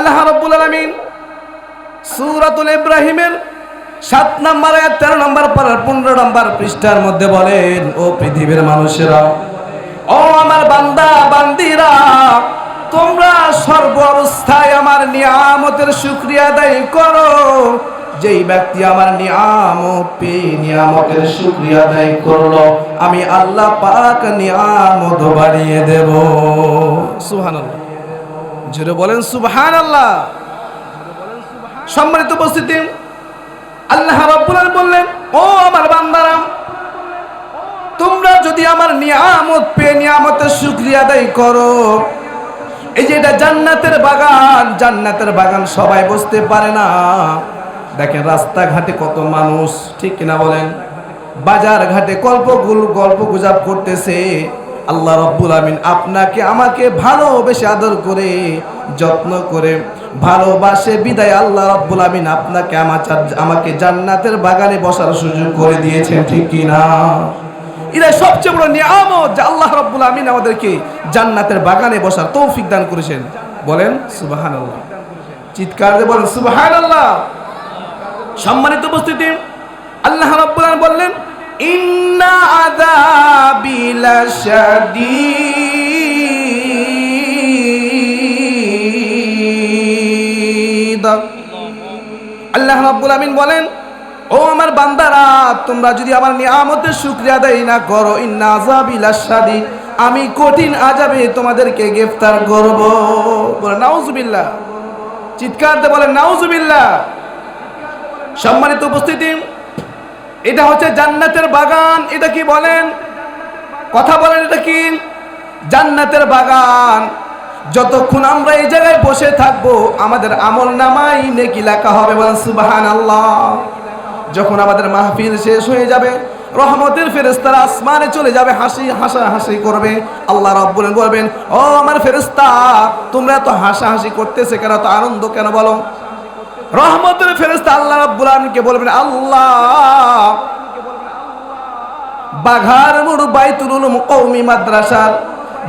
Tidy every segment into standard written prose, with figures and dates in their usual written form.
আল্লাহ রাব্বুল আলামিন সূরাতুল ইব্রাহিমের 7 নম্বর আয়াত 13 নম্বর পারার 15 নম্বর পৃষ্ঠার মধ্যে বলেন, ও পৃথিবীর মানুষেরা, ও আমার বান্দা বান্দিরা, তোমরা সর্ব অবস্থায় আমার নিয়ামতের শুকরিয়া আদায় করো। যেই ব্যক্তি আমার নিয়ামতের শুকরিয়া আদায় করলো, আমি আল্লাহ পাক নিয়ামত বাড়িয়ে দেব। সুবহানাল্লাহ, জোরে বলেন সুবহানাল্লাহ। সম্মানিত উপস্থিতি, আল্লাহ রাব্বুল আলামিন বললেন, ও আমার বান্দারা, তোমরা যদি আমার নিয়ামত পেয়ে নিয়ামতের শুকরিয়া আদায় করো, এই যে এটা জান্নাতের বাগান, জান্নাতের বাগান সবাই বুঝতে পারে না। দেখেন রাস্তাঘাটে কত মানুষ, ঠিক কিনা বলেন, বাজার ঘাটে গল্প গুজব করতেছে। আল্লাহ রাব্বুল আমিন আপনাকে আমাকে ভালোবেসে আদর করে যত্ন করে ভালোবাসে বিদায় আল্লাহ রাব্বুল আমিন আপনাকে আমাকে জান্নাতের বাগানে বসার সুযোগ করে দিয়েছেন, ঠিক কিনা? এটা সবচেয়ে বড় নিয়ামত যে আল্লাহ রাব্বুল আমিন আমাদেরকে জান্নাতের বাগানে বসার তৌফিক দান করেছেন। বলেন সুবহানাল্লাহ, চিৎকার দিয়ে বলেন সুবহানাল্লাহ। সম্মানিত উপস্থিতি, আল্লাহ রাব্বুল আমিন বললেন, ইন্না আযাবি লাশাদীদ। আল্লাহ রাব্বুল আমিন বলেন, ও আমার বান্দারা, তোমরা যদি আমার নিয়ামতের শুকরিয়া আদায় না করো, ইন্না আযাবি লাশাদীদ, আমি কঠিন আযাবে তোমাদেরকে গ্রেফতার করব। বলেন নাউজুবিল্লাহ, চিৎকার দিয়ে বলেন নাউজুবিল্লাহ। সম্মানিত উপস্থিতি, এটা হচ্ছে জান্নাতের বাগান। এটা কি বলেন? কথা বলেন, এটা কি? জান্নাতের বাগান। যতক্ষণ আমরা এই জায়গায় বসে থাকবো, আমাদের আমল নামায় নেকি লেখা হবে। বলেন সুবহানাল্লাহ। যখন আমাদের মাহফিল শেষ হয়ে যাবে, রহমতের ফেরেশতারা আসমানে চলে যাবে, হাসাহাসি করবে। আল্লাহ রাব্বুল আলামিন বলবেন, ও আমার ফেরেশতা, তোমরা এত হাসাহাসি করতেছে কেন, এত আনন্দ কেন বলো? রহমতের ফেরেশতা আল্লাহ রাব্বুল আলামিনকে বলবেন, আল্লাহ, বাঘারমুড় বাইতুল উলুম কওমি মাদ্রাসার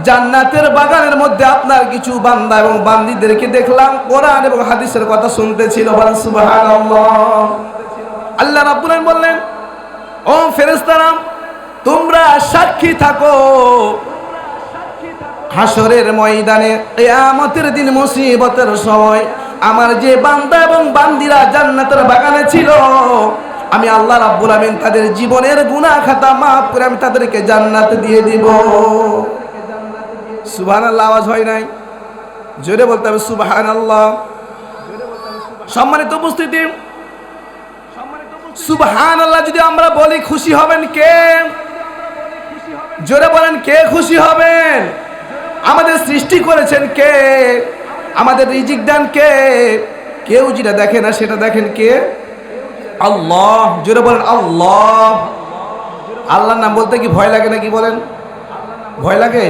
জান্নাতের বাগানের মধ্যে আপনার কিছু বান্দা এবং বান্দীদেরকে দেখলাম কোরআন এবং হাদিসের কথা শুনতেছিল। বলেন সুবহানাল্লাহ। আল্লাহ রাব্বুল আলামিন বললেন, ও ফেরেশতারা, তোমরা সাক্ষী থাকো, হাসরের ময়দানে কিয়ামতের দিন মুসিবতের সময় আমার যে বান্দা এবং বান্দিরা জান্নাতের বাগানে ছিল, আমি আল্লাহ রাব্বুল আমিন তাদের জীবনের গুনাহ খাতা মাফ করে আমি তাদেরকে জান্নাত দিয়ে দিব। সুবহানাল্লাহ। আওয়াজ হয় নাই? জোরে বলতে হবে সুবহানাল্লাহ। সম্মানিত উপস্থিতি, সুবহানাল্লাহ যদি আমরা বলি, খুশি হবেন কে? জোরে বলেন, কে খুশি হবেন? আমাদের সৃষ্টি করেছেন কে? আমাদের রিজিক দান কে? কেউ যেটা দেখে না সেটা দেখেন কে? আল্লাহ। জোরে বলেন আল্লাহ। আল্লাহর নাম বলতে কি ভয় লাগে নাকি বলেন? ভয় লাগে?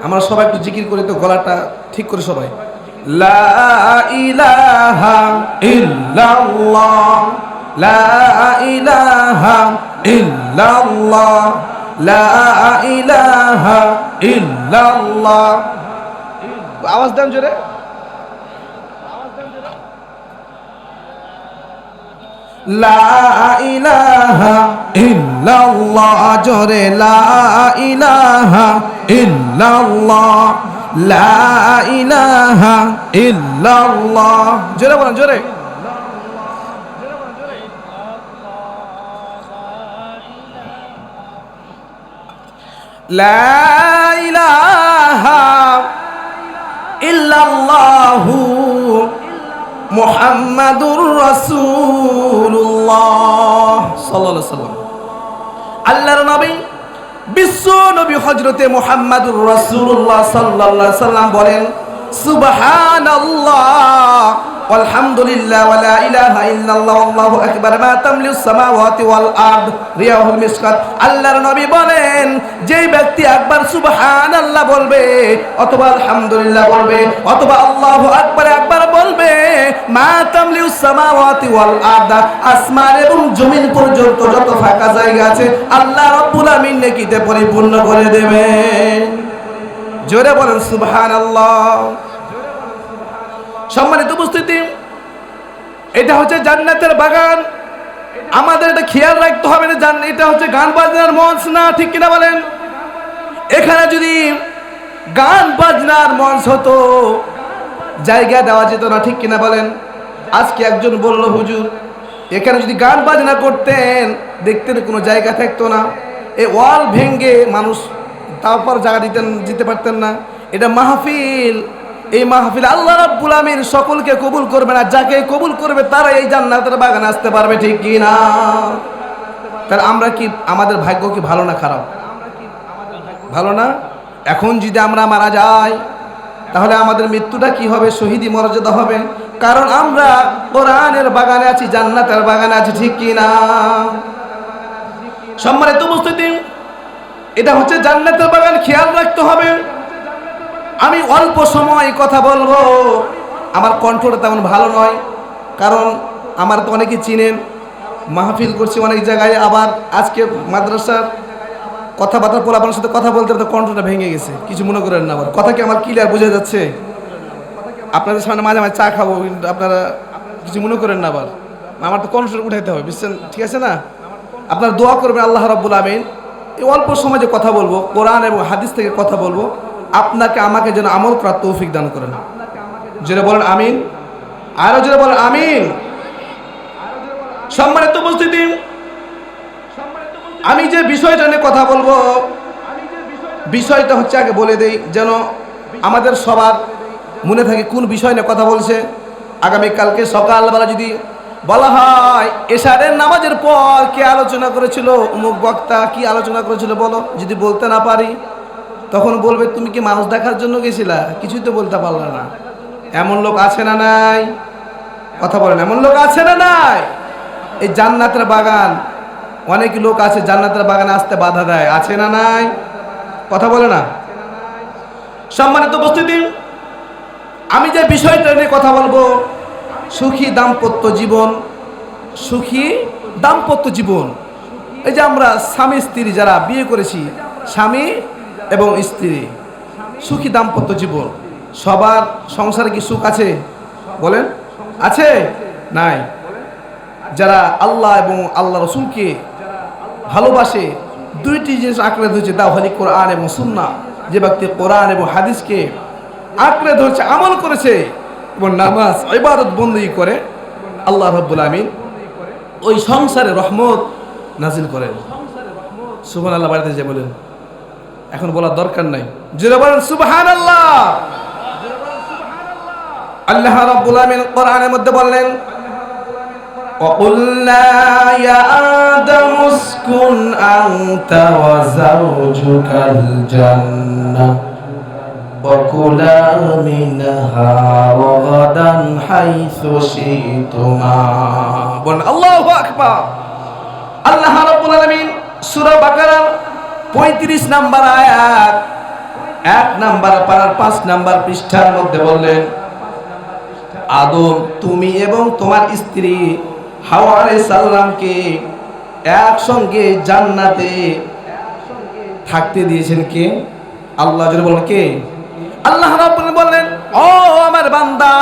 আমরা সবাই একটু জিকির করি তো, গলাটা ঠিক করে সবাই। লা ইলাহা ইল্লাল্লাহ, লা ইলাহা ইল্লাল্লাহ, লা ইলাহা ইল্লাল্লাহ। আওয়াজ দেন জোরে। লা ইলাহা ইল্লাল্লাহ, জোরে লা ইলাহা ইল্লাল্লাহ, লা ইলাহা ইল্লাল্লাহ। জোরে বলেন, জোরে। লা ইলাহা ইল্লাল্লাহু মুহাম্মাদুর রাসূলুল্লাহ সাল্লাল্লাহু আলাইহি ওয়াসাল্লাম। আল্লাহর নবী বিশ্ব নবী হযরতে মুহাম্মাদুর রাসূলুল্লাহ সাল্লাল্লাহু আলাইহি ওয়াসাল্লাম বলেন, সুবহানাল্লাহ আলহামদুলিল্লাহ ওয়া লা ইলাহা ইল্লাল্লাহ আল্লাহু আকবার মা তামলিউস সামাওয়াতি ওয়াল আরদ রিয়াহুল মিসকাত। আল্লাহর নবী বলেন, যেই ব্যক্তি একবার সুবহানাল্লাহ বলবে অথবা আলহামদুলিল্লাহ বলবে অথবা আল্লাহু আকবার একবার বলবে, মা তামলিউস সামাওয়াতি ওয়াল আরদ, আসমান এবং জমিন পর্যন্ত যত ফাঁকা জায়গা আছে আল্লাহ রাব্বুল আমিন নেকিতে পরিপূর্ণ করে দেবেন। জোরে বলেন সুবহানাল্লাহ। সম্মানিত উপস্থিতি, এটা হচ্ছে জান্নাতের বাগান। আমাদের এটা খেয়াল রাখতে হবে না, এটা হচ্ছে গান বাজনার মঞ্চ না, ঠিক কিনা বলেন? এখানে যদি গান বাজনার মঞ্চ হতো জায়গা দেওয়া যেত না, ঠিক কিনা বলেন? আজকে একজন বলল, হুজুর এখানে যদি গান বাজনা করতেন দেখতেন কোনো জায়গা থাকতো না, এই ওয়াল ভেঙ্গে মানুষ তারপর জায়গা দিতে পারতেন না। এটা মাহফিল, এই মাহফিল আল্লাহ রাব্বুল আমিন সকলকে কবুল করবে না, যাকে কবুল করবে তারা এই জান্নাতের বাগানে আসতে পারবে, ঠিক কি না? তাহলে আমরা কি, আমাদের ভাগ্য কি ভালো না খারাপ? ভালো না? এখন যদি আমরা মারা যাই তাহলে আমাদের মৃত্যুটা কি হবে? শহীদি মর্যাদা হবে, কারণ আমরা কোরআনের বাগানে আছি, জান্নাতের বাগানে আছি, ঠিক কি না? সম্মানিত উপস্থিতি, এটা হচ্ছে জান্নাতের বাগান, খেয়াল রাখতে হবে। আমি অল্প সময় কথা বলবো, আমার কণ্ঠটা তেমন ভালো নয়, কারণ আমার তো অনেকে চিনেন, মাহফিল করছি অনেক জায়গায়, আবার আজকে মাদ্রাসার কথাবার্তা পোলাপানের সাথে কথা বলতে বলতে কণ্ঠটা ভেঙে গেছে, কিছু মনে করেন না। আবার কথা কি আমার ক্লিয়ার বোঝা যাচ্ছে? আপনাদের সামনে মাঝে মাঝে চা খাবো, কিন্তু আপনারা কিছু মনে করেন না, আবার আমার তো কণ্ঠটা উঠাইতে হবে, বুঝছেন? ঠিক আছে না? আপনারা দোয়া করবেন আল্লাহ রাব্বুল আমিন এই অল্প সময় যে কথা বলবো, কোরআন এবং হাদিস থেকে কথা বলবো, আপনাকে আমাকে যেন আমল করার তৌফিক দান করেন। যেটা বলেন আমিন, আরো যেটা বলেন আমিন। সম্মানিত উপস্থিতি, আমি যে বিষয়টা নিয়ে কথা বলবো, বিষয়টা হচ্ছে আগে বলে দেই যেন আমাদের সবার মনে থাকে কোন বিষয় নিয়ে কথা বলছে। আগামীকালকে সকালবেলা যদি বলা হয় এশারের নামাজের পর কে আলোচনা করেছিল, অমুক বক্তা কি আলোচনা করেছিল বলো, যদি বলতে না পারি তখন বলবে তুমি কি মানুষ দেখার জন্য গেছিলা, কিছুই তো বলতে পারলা না। এমন লোক আছে না নাই? কথা বলেন, এমন লোক আছে না নাই? এই জান্নাতের বাগান, অনেক লোক আছে জান্নাতের বাগানে আসতে বাধা দেয়, আছে না নাই? কথা বলে না। সম্মানিত উপস্থিতি, আমি যে বিষয়টা নিয়ে কথা বলবো, সুখী দাম্পত্য জীবন। সুখী দাম্পত্য জীবন, এই যে আমরা স্বামী স্ত্রী যারা বিয়ে করেছি, স্বামী এবং স্ত্রী, সুখী দাম্পত্য জীবন। সবার সংসারে কি সুখ আছে? বলেন, আছে? নাই? যারা আল্লাহ এবং আল্লাহ রসুলকে ভালোবাসে, দুইটি জিনিস আঁকড়ে ধরেছে, দাও হলি কোরআন এবং সুন্নাহ। যে ব্যক্তি কোরআন এবং হাদিসকে আঁকড়ে ধরেছে, আমল করেছে এবং নামাজ ইবাদত বন্দেগী করে, আল্লাহ রাব্বুল আমিন ওই সংসারে রহমত নাজিল করেন। সুবহানাল্লাহ বাড়িতে যে বলেন, এখন বলার দরকার নাই, যারা বলেন সুবহানাল্লাহ। আল্লাহ রাব্বুল আমিন কোরআনের মধ্যে বললেন, وَقُلْنَا يَا آدَمُ اسْكُنْ أَنْتَ وَزَوْجُكَ الْجَنَّةَ وَكُلَا مِنْهَا رَغَدًا حَيْثُ شِئْتُمَا। বলেন আল্লাহু আকবার। আল্লাহ রাব্বুল আলামিন সূরা বাকারার 35 নম্বর আয়াত 1 নম্বর পারার 5 নম্বর পৃষ্ঠার মধ্যে বললেন, আদম তুমি এবং তোমার স্ত্রী হাওয়া আলাইহিস সালামকে একসঙ্গে জান্নাতে থাকতে দিয়েছেন কে? আল্লাহ। যদি বলেন কে? আল্লাহ রাব্বুল আলামিন বললেন, ও আমার বান্দা,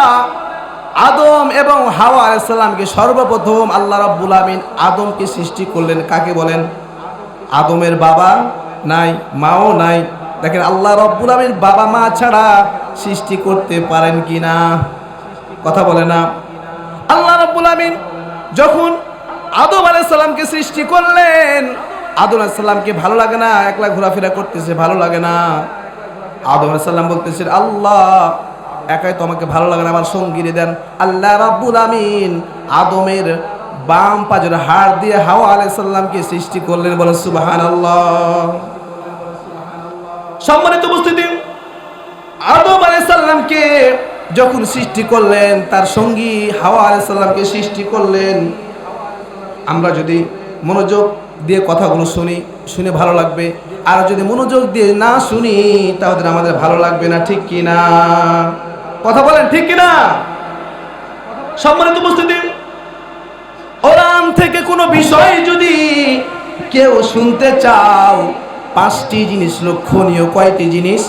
আদম এবং হাওয়া আলাইহিস সালামকে সর্বপ্রথম আল্লাহ রাব্বুল আলামিন আদমকে সৃষ্টি করলেন। কাকে বলেন? আদমের বাবা নাই, মাও নাই। দেখেন আল্লাহ রাব্বুল আলামিন বাবা মা ছাড়া সৃষ্টি করতে পারেন কিনা? কথা বলে না। আল্লাহ রাব্বুল আমিন যখন আদম আলাইহিস সালামকে সৃষ্টি করলেন, আদম আলাইহিস সালামকে ভালো লাগে না, একলা ঘোরাফেরা করতেছে, ভালো লাগে না। আদম আলাইহিস সালাম বলতেছে, আল্লাহ একাই তো আমাকে ভালো লাগে না, আমার সঙ্গী দেন। আল্লাহ রাব্বুল আমিন আদমের বাম পাজের হাড় দিয়ে হাওয়া আলাইহিস সালামকে সৃষ্টি করলেন। বলে সুবহানাল্লাহ। সম্মানিত উপস্থিতি, আদম আলাইহিস সালামকে যখন সৃষ্টি করলেন, তার সঙ্গী হাওয়া আলাইহিস সালামকে সৃষ্টি করলেন। আমরা যদি মনোযোগ দিয়ে কথাগুলো শুনি, শুনে ভালো লাগবে, আর যদি মনোযোগ দিয়ে না শুনি তাহলে আমাদের ভালো লাগবে না, ঠিক কি না? কথা বলেন, ঠিক কি না? সম্মানিত উপস্থিতি, কোরআন থেকে কোনো বিষয় যদি কেউ শুনতে চাও, 5টি জিনিস লক্ষণীয়। কয়টি জিনিস?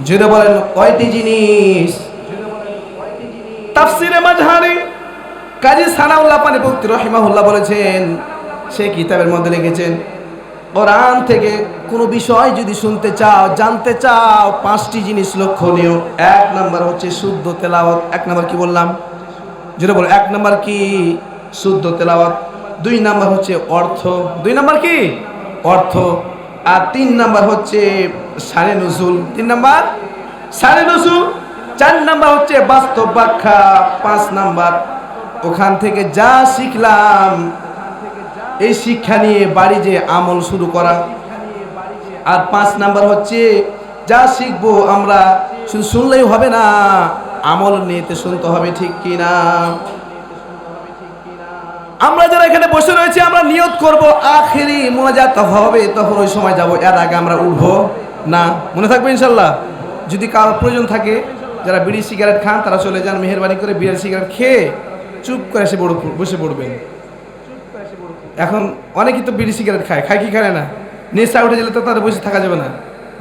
যদি বলেন কয়টি জিনিস? তাফসিরে মাজহারি কাজী সানাউল্লাহ পানিপক্তি রহিমাহুল্লাহ বলেছেন, সেই কিতাবের মধ্যে লিখেছেন, কোরআন থেকে কোনো বিষয় যদি শুনতে চাও, জানতে চাও, 5টি জিনিস লক্ষণীয়। 1 নাম্বার হচ্ছে শুদ্ধ তেলাওয়াত। 1 নাম্বার কি বললাম? যেটা বলো 1 নাম্বার কি? শুদ্ধ তেলাওয়াত। 2 নাম্বার হচ্ছে অর্থ। 2 নাম্বার কি? অর্থ। আর 3 নাম্বার হচ্ছে শানে নুজুল। 3 নাম্বার শানে নুজুল। 4 নাম্বার হচ্ছে বাস্তব ব্যাখ্যা। 5 নাম্বার ওখান থেকে যা শিখলাম এই শিক্ষা নিয়ে বাড়ি যে আমল শুরু করা। আর 5 নাম্বার হচ্ছে যা শিখবো আমরা শুধু শুনলেই হবে না, আমল নিতে শুনতে হবে, ঠিক কি না? আমরা যারা এখানে বসে রয়েছি আমরা নিয়ত করব আখেরি মোনাজাত হবে, তখন ওই সময় যাব, এর আগে আমরা উঠবো না। মনে থাকবে ইনশাল্লাহ। যদি কারোর প্রয়োজন থাকে, যারা বিড়ি সিগারেট খান তারা চলে যান, মেহেরবানি করে বিড়ি সিগারেট খেয়ে চুপ করে এসে বসে পড়বেন। এখন অনেকেই তো বিড়ি সিগারেট খায় কি খায় না? নেশা উঠে গেলে তো তাদের বসে থাকা যাবে না।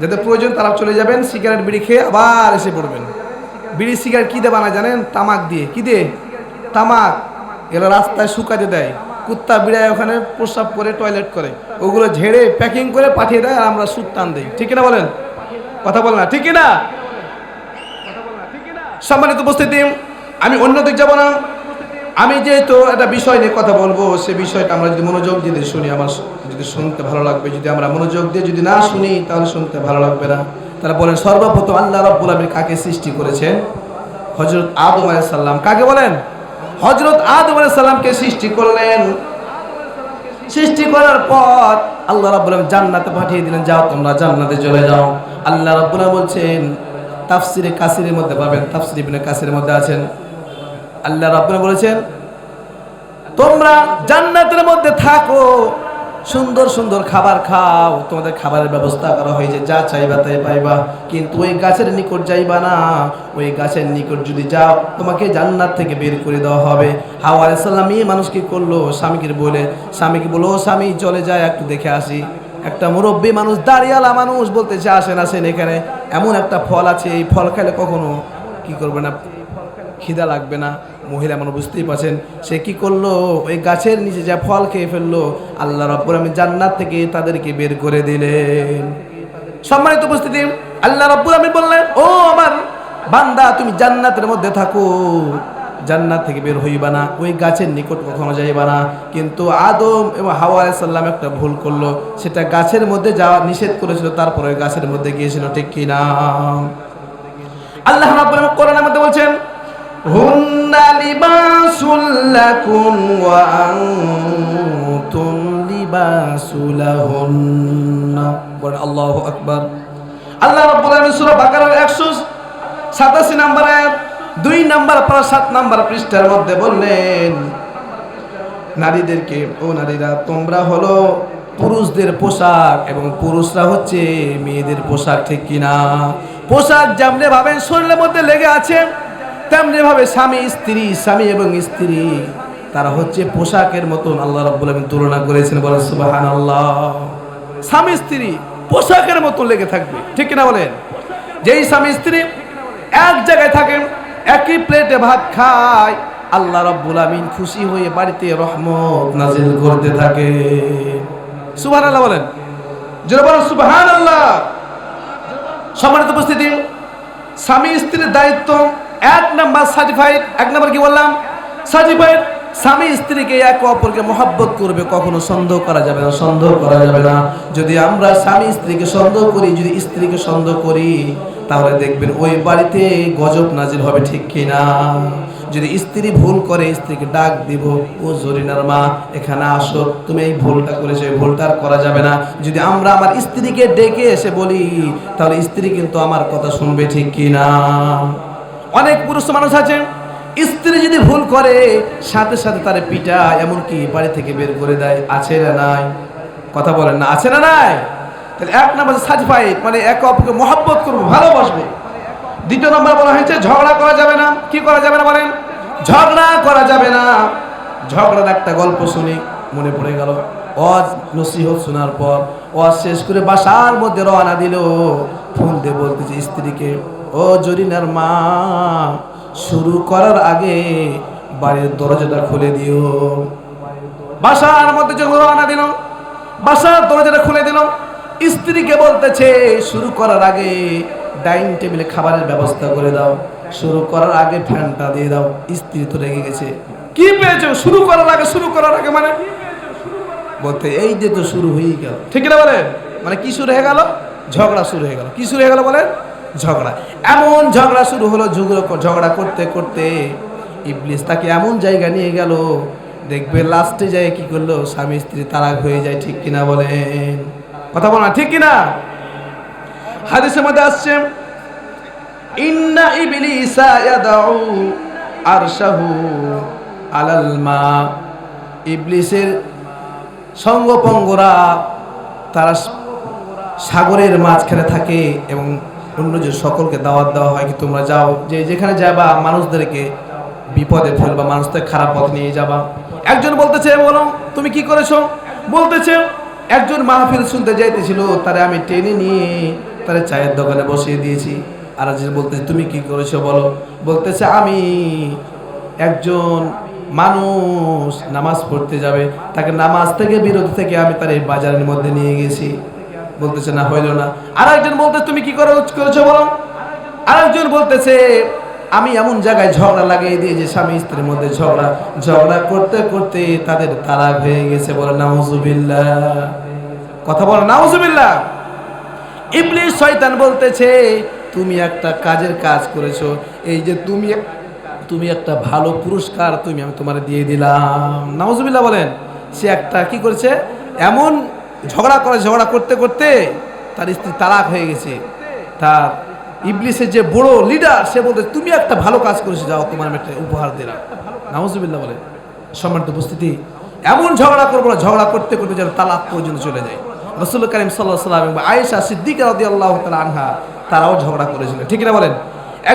যাদের প্রয়োজন তারা চলে যাবেন, সিগারেট বিড়ি খেয়ে আবার এসে পড়বেন। বিড়ি সিগারেট কী দিয়ে বানায় জানেন? তামাক দিয়ে। কি দিয়ে? তামাক। এরা রাস্তায় শুকাতে দেয়, কুত্তা বিড়ায় ওখানে প্রস্রাব করে টয়লেট করে, ওগুলো ঝেড়ে প্যাকিং করে পাঠিয়ে দেয়, আর আমরা সুদ টান দিই। ঠিক কিনা বলেন? কথা বলেন না, ঠিক কিনা? সম্মানিত উপস্থিতি, আমি অন্য দিক যাব না। আমি যেহেতু একটা বিষয় নিয়ে কথা বলবো, সে বিষয়টা আমরা যদি মনোযোগ দিয়ে শুনি, আমার যদি শুনতে ভালো লাগবে। যদি আমরা মনোযোগ দিয়ে যদি না শুনি তাহলে শুনতে ভালো লাগবে না। তারা বলেন, সর্বপ্রথম আল্লাহ রাব্বুল আলামিন কাকে সৃষ্টি করেছেন? হযরত আদম আলাইহিস সালাম। কাকে বলেন? হযরত আদম আলাইহিস সালামকে সৃষ্টি করলেন। সৃষ্টি করার পর আল্লাহ রাব্বুল আলামিন জান্নাতে পাঠিয়ে দিলেন, যাও তোমরা জান্নাতে চলে যাও। আল্লাহ রাব্বুল আলামিন বলছেন, তাফসিরে কাসিরের মধ্যে পাবেন, তাফসির ইবনে কাসিরের মধ্যে আছেন, আল্লাহ রাব্বুল আলামিন বলেছেন, তোমরা জান্নাতের মধ্যে থাকো, সুন্দর সুন্দর খাবার খাও, তোমাদের খাবারের ব্যবস্থা করা হয়েছে, যা চাইবা তাই পাইবা, কিন্তু ওই গাছের নিকট যাইবা না। ওই গাছের নিকট যদি যাও তোমাকে জান্নাত থেকে বের করে দেওয়া হবে। হাওয়া আলাইহিস সালাম এই মানুষ কি করলো? স্বামীকে বললো, স্বামী চলে যায়, একটু দেখে আসি। একটা মুরব্বী মানুষ, দাঁড়িয়ালা মানুষ বলতেছে, আসেন এখানে এমন একটা ফল আছে, এই ফল খেলে কখনো কি করবে না, খিদা লাগবে না। মহিলা মানুষ, বুঝতেই পারছেন, সে কি করলো? ওই গাছের নিচে যা ফল খেয়ে ফেললো। আল্লাহ রাব্বুল আলামিন জান্নাত থেকে তাদেরকে বের করে দিলেন। সম্মানিত উপস্থিতি, আল্লাহ রাব্বুল আলামিন বললেন, ও আমার বান্দা, তুমি জান্নাতের মধ্যে থাকো, জান্নাত থেকে বের হইবা না, ওই গাছের নিকট কখনো যাইবা না। কিন্তু আদম এবং হাওয়া আলাইহিস সালাম একটা ভুল করলো, সেটা গাছের মধ্যে যাওয়া নিষেধ করেছিল, তারপরে ওই গাছের মধ্যে গিয়েছিল, ঠিক কি না? আল্লাহ রাব্বুল আলামিন কোরআনের মধ্যে বলছেন, হুন্না লিবাসুল লাকুম ওয়া আনতুম লিবাসুল লাহুন্না। বলেন আল্লাহু আকবার। আল্লাহ রাব্বুল আলামিন সূরা বাকারার 187 নম্বর আয়াত 2 নম্বর পারা 7 নম্বর পৃষ্ঠার মধ্যে বললেন, নারীদেরকে, ও নারীরা, তোমরা হলো পুরুষদের পোশাক এবং পুরুষরা হচ্ছে মেয়েদের পোশাক, ঠিক কিনা? পোশাক যেমনি ভাবে শরীরের মধ্যে লেগে আছে, তেমনি ভাবে স্বামী এবং স্ত্রী তারা হচ্ছে পোশাকের মতন আল্লাহ রাব্বুল আলামিন তুলনা করেছেন। বলেন সুবহানাল্লাহ। স্বামী স্ত্রী পোশাকের মতন লেগে থাকবে, ঠিক কিনা বলেন? যেই স্বামী স্ত্রী এক জায়গায় থাকেন, একই প্লেটে ভাত খায়, আল্লাহ রাব্বুল আলামিন খুশি হয়ে বাড়িতে রহমত নাজিল করতে থাকে। সুবহানাল্লাহ বলেন, জোরে বলেন সুবহানাল্লাহ। সম্মানিত উপস্থিতি, স্বামী স্ত্রীর দায়িত্ব 1 নাম্বার সার্টিফাইড। 1 নাম্বার কি বললাম? সার্টিফাইড। স্বামী স্ত্রীকে একে অপরকে মহব্বত করবে, কখনো সন্দেহ করা যাবে না, যদি আমরা স্বামী স্ত্রীকে সন্দেহ করি, যদি স্ত্রীকে সন্দেহ করি, তাহলে দেখবেন ওই বাড়িতে গজব নাজিল হবে, ঠিক কিনা? যদি স্ত্রী ভুল করে, স্ত্রীকে ডাক দিব, ও জরিনার মা, এখানে আসো, তুমি এই ভুলটা করেছো, এই ভুলটা আর করা যাবে না। যদি আমরা আমার স্ত্রীকে ডেকে এসে বলি, তাহলে স্ত্রী কিন্তু আমার কথা শুনবে, ঠিক কিনা? অনেক পুরুষ মানুষ আছে, স্ত্রী যদি ভুল করে সাথে সাথে তারে পিটায়, এমনকি বাড়ি থেকে বের করে দেয়। আছে না নাই? কথা বলেন না, আছে না নাই? তাহলে 1 নাম্বার সার্টিফাইড, মানে একে অপরকে মহব্বত করবো, ভালোবাসবো। 2 নম্বর বলা হয়েছে ঝগড়া করা যাবে না। কি করা যাবে না বলেন? ঝগড়া করা যাবে না। ঝগড়ার একটা গল্প শুনি, মনে পড়ে গেল। ওয়াজ নসিহত শোনার পর ওয়াজ শেষ করে বাসার মধ্যে রওনা দিল, ফোন দিয়ে বলতেছে স্ত্রীকে, ও জরিনার মা, শুরু করার আগে বাড়ির দরজাটা খুলে দিও। বাসার মধ্যে যখন রওনা দিল, বাসার দরজাটা খুলে দিল, স্ত্রীকে বলতেছে শুরু করার আগে ডাইনিং টেবিলে খাবারের ব্যবস্থা করে দাও, শুরু করার আগে ফ্যানটা দিয়ে দাও। স্ত্রী তো রেগে গেছে, কি পেয়েছো শুরু করার আগে মানে বলতে এই যে তো শুরু হয়ে গেল, ঠিক না বলেন? মানে কি শুরু হয়ে গেল? ঝগড়া শুরু হয়ে গেল। কি শুরু হয়ে গেল বলেন? ঝগড়া। এমন ঝগড়া শুরু হলো, ঝগড়া করতে করতে ইবলিস তাকে এমন জায়গা নিয়ে গেল, দেখবে লাস্টে যায় কি করলো, স্বামী স্ত্রী তালাক হয়ে যায়। ঠিক কিনা বলেন? কথা বল না, ঠিক কিনা? হাদিসের মধ্যে আসছে ইন্না ইবলিসা ইয়াদাউ আরশাহু আলাল মা। ইবলিসের সঙ্গপঙ্গরা তারা সাগরের মাঝখানে থাকে এবং অন্য যে সকলকে দাওয়াত দেওয়া হয় কি তোমরা যাও, যে যেখানে যাবা মানুষদেরকে বিপদে ফেলবা, মানুষদের খারাপ পথ নিয়ে যাবা। একজন বলতেছে, বলো তুমি কি করেছো? বলতেছে একজন মাহফিল শুনতে যাইতেছিল, তারে আমি টেনে নিয়ে তারে চায়ের দোকানে বসিয়ে দিয়েছি। আর একজন বলতেছে তুমি কি করেছো বলো? বলতেছে আমি একজন মানুষ নামাজ পড়তে যাবে, তাকে নামাজ থেকে বিরত থেকে আমি তার এই বাজারের মধ্যে নিয়ে গেছি। বলতেছে না, হইল না। আর একজন বলতেছে তুমি কি করেছো বলো? আর একজন বলতেছে আমি এমন জায়গায় ঝগড়া লাগিয়ে দিয়েছি, স্বামী স্ত্রীর মধ্যে ঝগড়া করতে করতে তাদের তালাক হয়ে গেছে। বলে নাউজুবিল্লাহ। কথা বলে নাউজুবিল্লাহ। ইবলিস শয়তান বলতেছে তুমি একটা কাজের কাজ করেছো, এই যে তুমি একটা ভালো পুরস্কার আমি তোমার দিয়ে দিলাম। নাউজুবিল্লাহ বলেন। সে একটা কি করেছে, এমন ঝগড়া করতে করতে তার স্ত্রী তালাক হয়ে গেছে। তার ইবলিসের যে বড় লিডার সে বলতে তুমি একটা ভালো কাজ করেছো, যাও তোমার আমি একটা উপহার দিলাম। নাউজুবিল্লাহ বলেন। সম্মানিত উপস্থিতি, এমন ঝগড়া করবো না, ঝগড়া করতে করতে যেন তালাক পর্যন্ত চলে যায়। রাসূল কারীম সাল্লাল্লাহু আলাইহি ওয়াসাল্লাম এবং আয়েশা সিদ্দিকা রাদিয়াল্লাহু তাআলা আনহা তারাও ঝগড়া করেছিলেন, ঠিক না বলেন?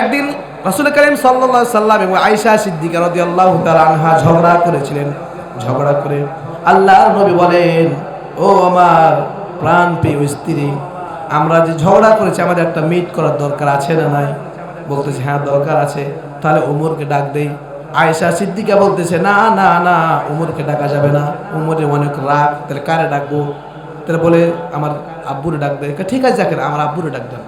একদিন রাসূল কারীম সাল্লাল্লাহু আলাইহি ওয়াসাল্লাম এবং আয়েশা সিদ্দিকা রাদিয়াল্লাহু তাআলা আনহা ঝগড়া করেছিলেন। ঝগড়া করে আল্লাহর নবী বলেন, ও আমার প্রাণপ্রিয় স্ত্রী, আমরা যে ঝগড়া করেছি আমাদের একটা মিট করার দরকার আছে না নাই? বলতেছে হ্যাঁ দরকার আছে। তাহলে ওমরকে ডাক দেই। আয়েশা সিদ্দিকা বলতেছে না না না, ওমরকে ডাকা যাবে না, ওমরের অনেক রাগ। তাহলে কারে ডাকবো? তাহলে বলে আমার আব্বুরে ডাক দেয়। ঠিক আছে দেখেন, আমার আব্বুরে ডাক দেন।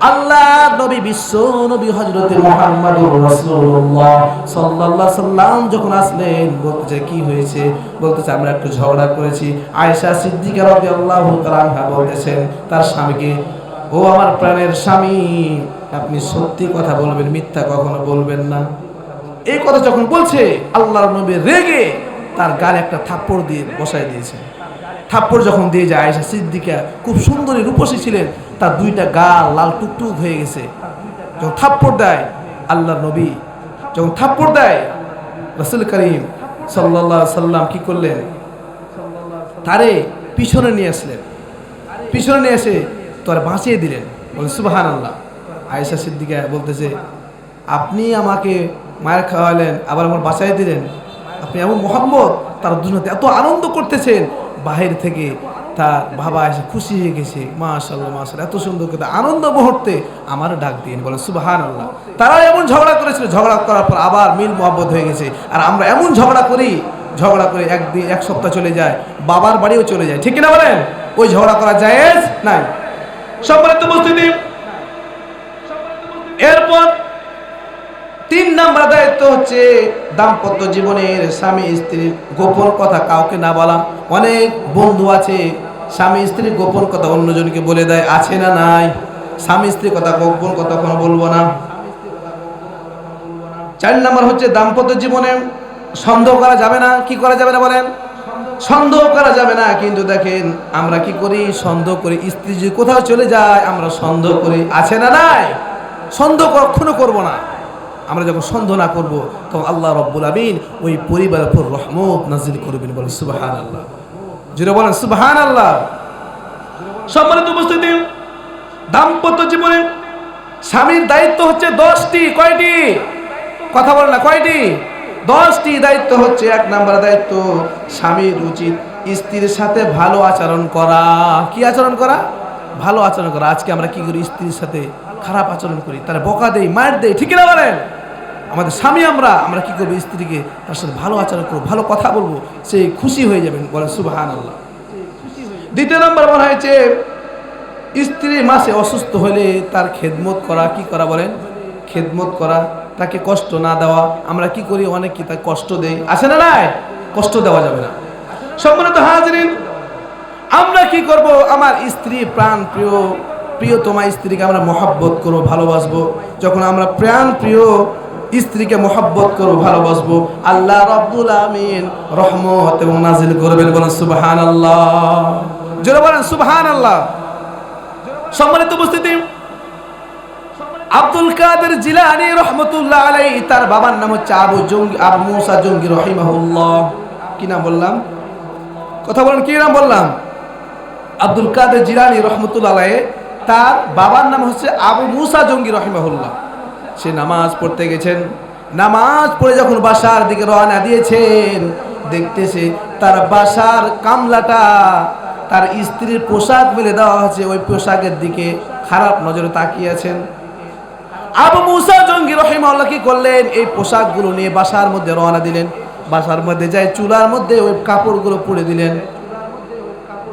আল্লাহ নবী বিশ্ব নবী হযরত মুহাম্মদুর রাসূলুল্লাহ সাল্লাল্লাহু আলাইহি সাল্লাম যখন আসলেন, বলতেছে কি হয়েছে? বলতেছে আমরা একটু ঝগড়া করেছি। আয়েশা সিদ্দিকা রাদিয়াল্লাহু তাআলা আনহা বলতেছেন তার স্বামীকে, ও আমার প্রাণের স্বামী, আপনি সত্যি কথা বলবেন, মিথ্যা কখনো বলবেন না। এই কথা যখন বলছে, আল্লাহর নবী রেগে তার গালে একটা থাপ্পড় দিয়ে বসায় দিয়েছে। থাপ্পড় যখন দিয়ে যায়, আয়েশা সিদ্দিকা খুব সুন্দরী রূপসী ছিলেন, তার দুইটা গাল লাল টুকটুক হয়ে গেছে। যখন থাপ্পড় দেয় আল্লাহর নবী, যখন থাপ্পড় দেয় রাসূল করিম সাল্লাল্লাহু আলাইহি সাল্লাম কি করলেন? তারে পিছনে নিয়ে আসলেন, পিছনে নিয়ে এসে তোর বাঁচিয়ে দিলেন। বলে সুবহানাল্লাহ। আয়েশা সিদ্দিকা বলতেছে আপনি আমাকে মায়ের খাওয়ালেন, আবার আমার বাঁচাই দিলেন, আপনি এমন মোহাম্মদ। তার দুনিয়াতে এত আনন্দ করতেছেন, বাহির থেকে তার বাবা এসে খুশি হয়ে গেছে, মাশাআল্লাহ মাশাআল্লাহ, এত সুন্দর কথা। আনন্দ মুহূর্তে আমারও ডাক দিন। বলে সুবহানাল্লাহ। তারা এমন ঝগড়া করেছিল, ঝগড়া করার পর আবার মিল মোহাব্বত হয়ে গেছে। আর আমরা এমন ঝগড়া করে একদিন এক সপ্তাহ চলে যায়, বাবার বাড়িও চলে যায়, ঠিক কিনা বলেন? ওই ঝগড়া করা জায়েজ নাই। সম্মানিত উপস্থিতি, এরপর 3 নাম্বার দায়িত্ব হচ্ছে দাম্পত্য জীবনের স্বামী স্ত্রীর গোপন কথা কাউকে না বলা। অনেক বন্ধু আছে স্বামী স্ত্রীর গোপন কথা অন্যজনকে বলে দেয়, আছে না নাই? স্বামী স্ত্রীর কথা গোপন কথা কোনো বলবো না। 4 নাম্বার হচ্ছে দাম্পত্য জীবনে সন্দেহ করা যাবে না। কি করা যাবে না বলেন? সন্দেহ করা যাবে না। কিন্তু দেখেন আমরা কি করি? সন্দেহ করি। স্ত্রী যদি কোথাও চলে যায় আমরা সন্দেহ করি, আছে না নাই? সন্দেহ কখনো করবো না। আমরা যখন সন্দেহ না করবো তখন আল্লাহ রাব্বুল আমিন ওই পরিবারের উপর রহমত নাজিল করবেন। বলেন সুবহানাল্লাহ। জোরে বলেন সুবহানাল্লাহ। সম্মানিত উপস্থিতি, দাম্পত্য জীবনে স্বামীর দায়িত্ব হচ্ছে 10টি। কয়টি? কথা বলেন না, কয়টি? 10টি দায়িত্ব হচ্ছে। 1 নাম্বার দায়িত্ব, স্বামীর উচিত স্ত্রীর সাথে ভালো আচরণ করা। কি আচরণ করা? ভালো আচরণ করা। আজকে আমরা কি করি? স্ত্রীর সাথে খারাপ আচরণ করি, তারা বকা দেই, মার দেই, ঠিক না বলেন? আমাদের স্বামী আমরা কি করবো, স্ত্রীকে তার সাথে ভালো আচরণ করবো, ভালো কথা বলবো, সে খুশি হয়ে যাবেন, বলেন সুবহানাল্লাহ। দ্বিতীয় নম্বর বলা হয়েছে স্ত্রী মাসে অসুস্থ হলে তার খেদমত করা, কি করা বলেন, খেদমত করা, তাকে কষ্ট না দেওয়া। আমরা কি করি, অনেক কি তাকে কষ্ট দেই, আছে না নাই, কষ্ট দেওয়া যাবে না। সম্মানিত হাজিরিন, আমরা কি করব, আমার স্ত্রী প্রাণ প্রিয়তমা স্ত্রীকে আমরা মহব্বত করবো, ভালোবাসবো। যখন আমরা প্রাণ প্রিয় স্ত্রীকে মহব্বত করবো, ভালোবাসবো, আল্লাহ রাব্বুল আমিন রহমত এবং নাজিল করবেন, বলেন সুবহানাল্লাহ, জোরে বলেন সুবহানাল্লাহ। সম্মানিত উপস্থিতি, আব্দুল কাদের জিলানী রহমতুল্লাহ আলাইহি, তার বাবার নাম হচ্ছে আবু মুসা জঙ্গি রহিমাহুল্লাহ। কি নাম বললাম, কথা বলেন, কি নাম বললাম, আব্দুল কাদের জিলানী রহমতুল্লাহ আলাইহি, তার বাবার নাম হচ্ছে আবু মুসা জঙ্গি রহিমাহুল্লাহ। সে নামাজ পড়তে গেছেন, নামাজ পড়ে যখন বাসার দিকে রওনা দিয়েছেন, দেখতেছে তার বাসার কামলাটা তার স্ত্রীর পোশাক মেলে দেওয়া হচ্ছে, ওই পোশাকের দিকে খারাপ নজরে তাকিয়ে আছেন। আবু মুসা জঙ্গি রহিমাহুল্লাহ কি করলেন, এই পোশাকগুলো নিয়ে বাসার মধ্যে রওনা দিলেন। বাসার মধ্যে যায় চুলার মধ্যে ওই কাপড়গুলো পুড়ে দিলেন।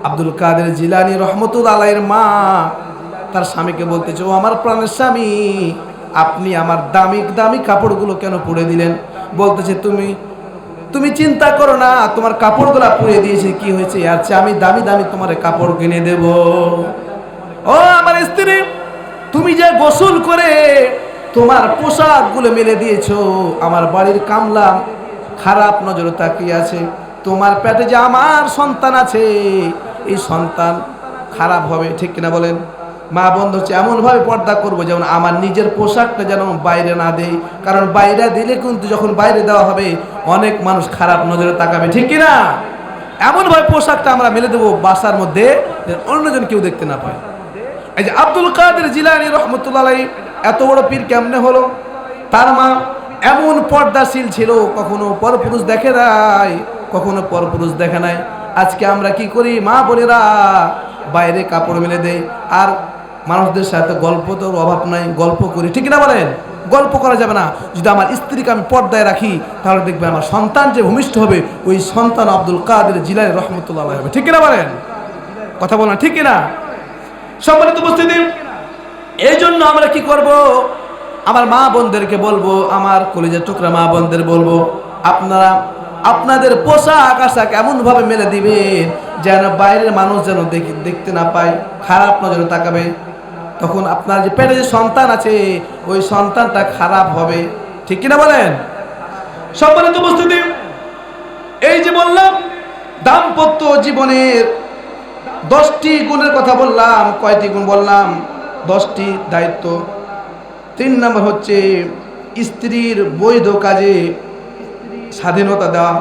আব্দুল কাদের জিলানী রহমতুল্লাহ আলাইহির মা তার স্বামীকে বলতেছে, ও আমার প্রাণের স্বামী, আপনি আমার দামি দামি কাপড়গুলো কেন পুড়ে দিলেন? বলতেছে, তুমি চিন্তা করো না, তোমার কাপড়গুলো পুড়ে দিয়েছে, কি হয়েছে, আর আমি দামি দামি তোমার কাপড় কিনে দেব। ও আমার স্ত্রী, তুমি যে গোসল করে তোমার পোশাকগুলো মেলে দিয়েছো, আমার বাড়ির কামলা খারাপ নজরে তাকিয়ে আছে, তোমার পেটে যে আমার সন্তান আছে, এই সন্তান খারাপ হবে, ঠিক কিনা বলেন? মা বন্ধ হচ্ছে এমনভাবে পর্দা করবো যেমন আমার নিজের পোশাকটা যেন বাইরে না দেই, কারণ বাইরে দিলে কিন্তু যখন বাইরে দেওয়া হবে অনেক মানুষ খারাপ নজরে তাকাবে, ঠিক কিনা? এমনভাবে পোশাকটা আমরা মেলে দেবো বাসার মধ্যে, অন্যজন কেউ দেখতে না পায়। এই যে আব্দুল কাদের জিলানী রহমতুল্লাহ আলাইহি এত বড় পীর কেমনে হলো? তার মা এমন পর্দাশীল ছিল, কখনো পরপুরুষ দেখে নাই, কখনো পরপুরুষ দেখে নাই। আজকে আমরা কি করি, মা বোনেরা বাইরে কাপড় মেলে দেই, আর মানুষদের সাথে গল্প তো অভাব নাই, গল্প করি, ঠিক না বলেন? গল্প করা যাবে না। যদি আমার স্ত্রীকে আমি পর্দায় রাখি, তাহলে দেখবে আমার সন্তান যে ভূমিষ্ঠ হবে, ওই সন্তান আব্দুল কাদের জিলানী রহমতুল্লাহ আলাইহি হবে, ঠিক কিনা বলেন? কথা বলেন, ঠিক কিনা? সম্মানিত উপস্থিতি, এই জন্য আমরা কি করব, আমার মা বোনদেরকে বলবো, আমার কলিজার টুকরা মা বোনদের বলবো, আপনারা আপনাদের পোশাক আশাক এমন ভাবে মেলে দিবেন যেন বাইরের মানুষ যেন দেখতে না পায়, খারাপ নজরে তাকাবে। তখন আপনার যে পেটে যে সন্তান আছে, ওই সন্তানটা খারাপ হবে, ঠিক কিনা বলেন? সম্মানিত উপস্থিতি, এই যে বললাম দাম্পত্য জীবনের 10টি গুণের কথা বললাম, কয়টি গুণ বললাম? 10টি দায়িত্ব। 3 নম্বর হচ্ছে স্ত্রীর বৈধ কাজে স্বাধীনতা দেওয়া,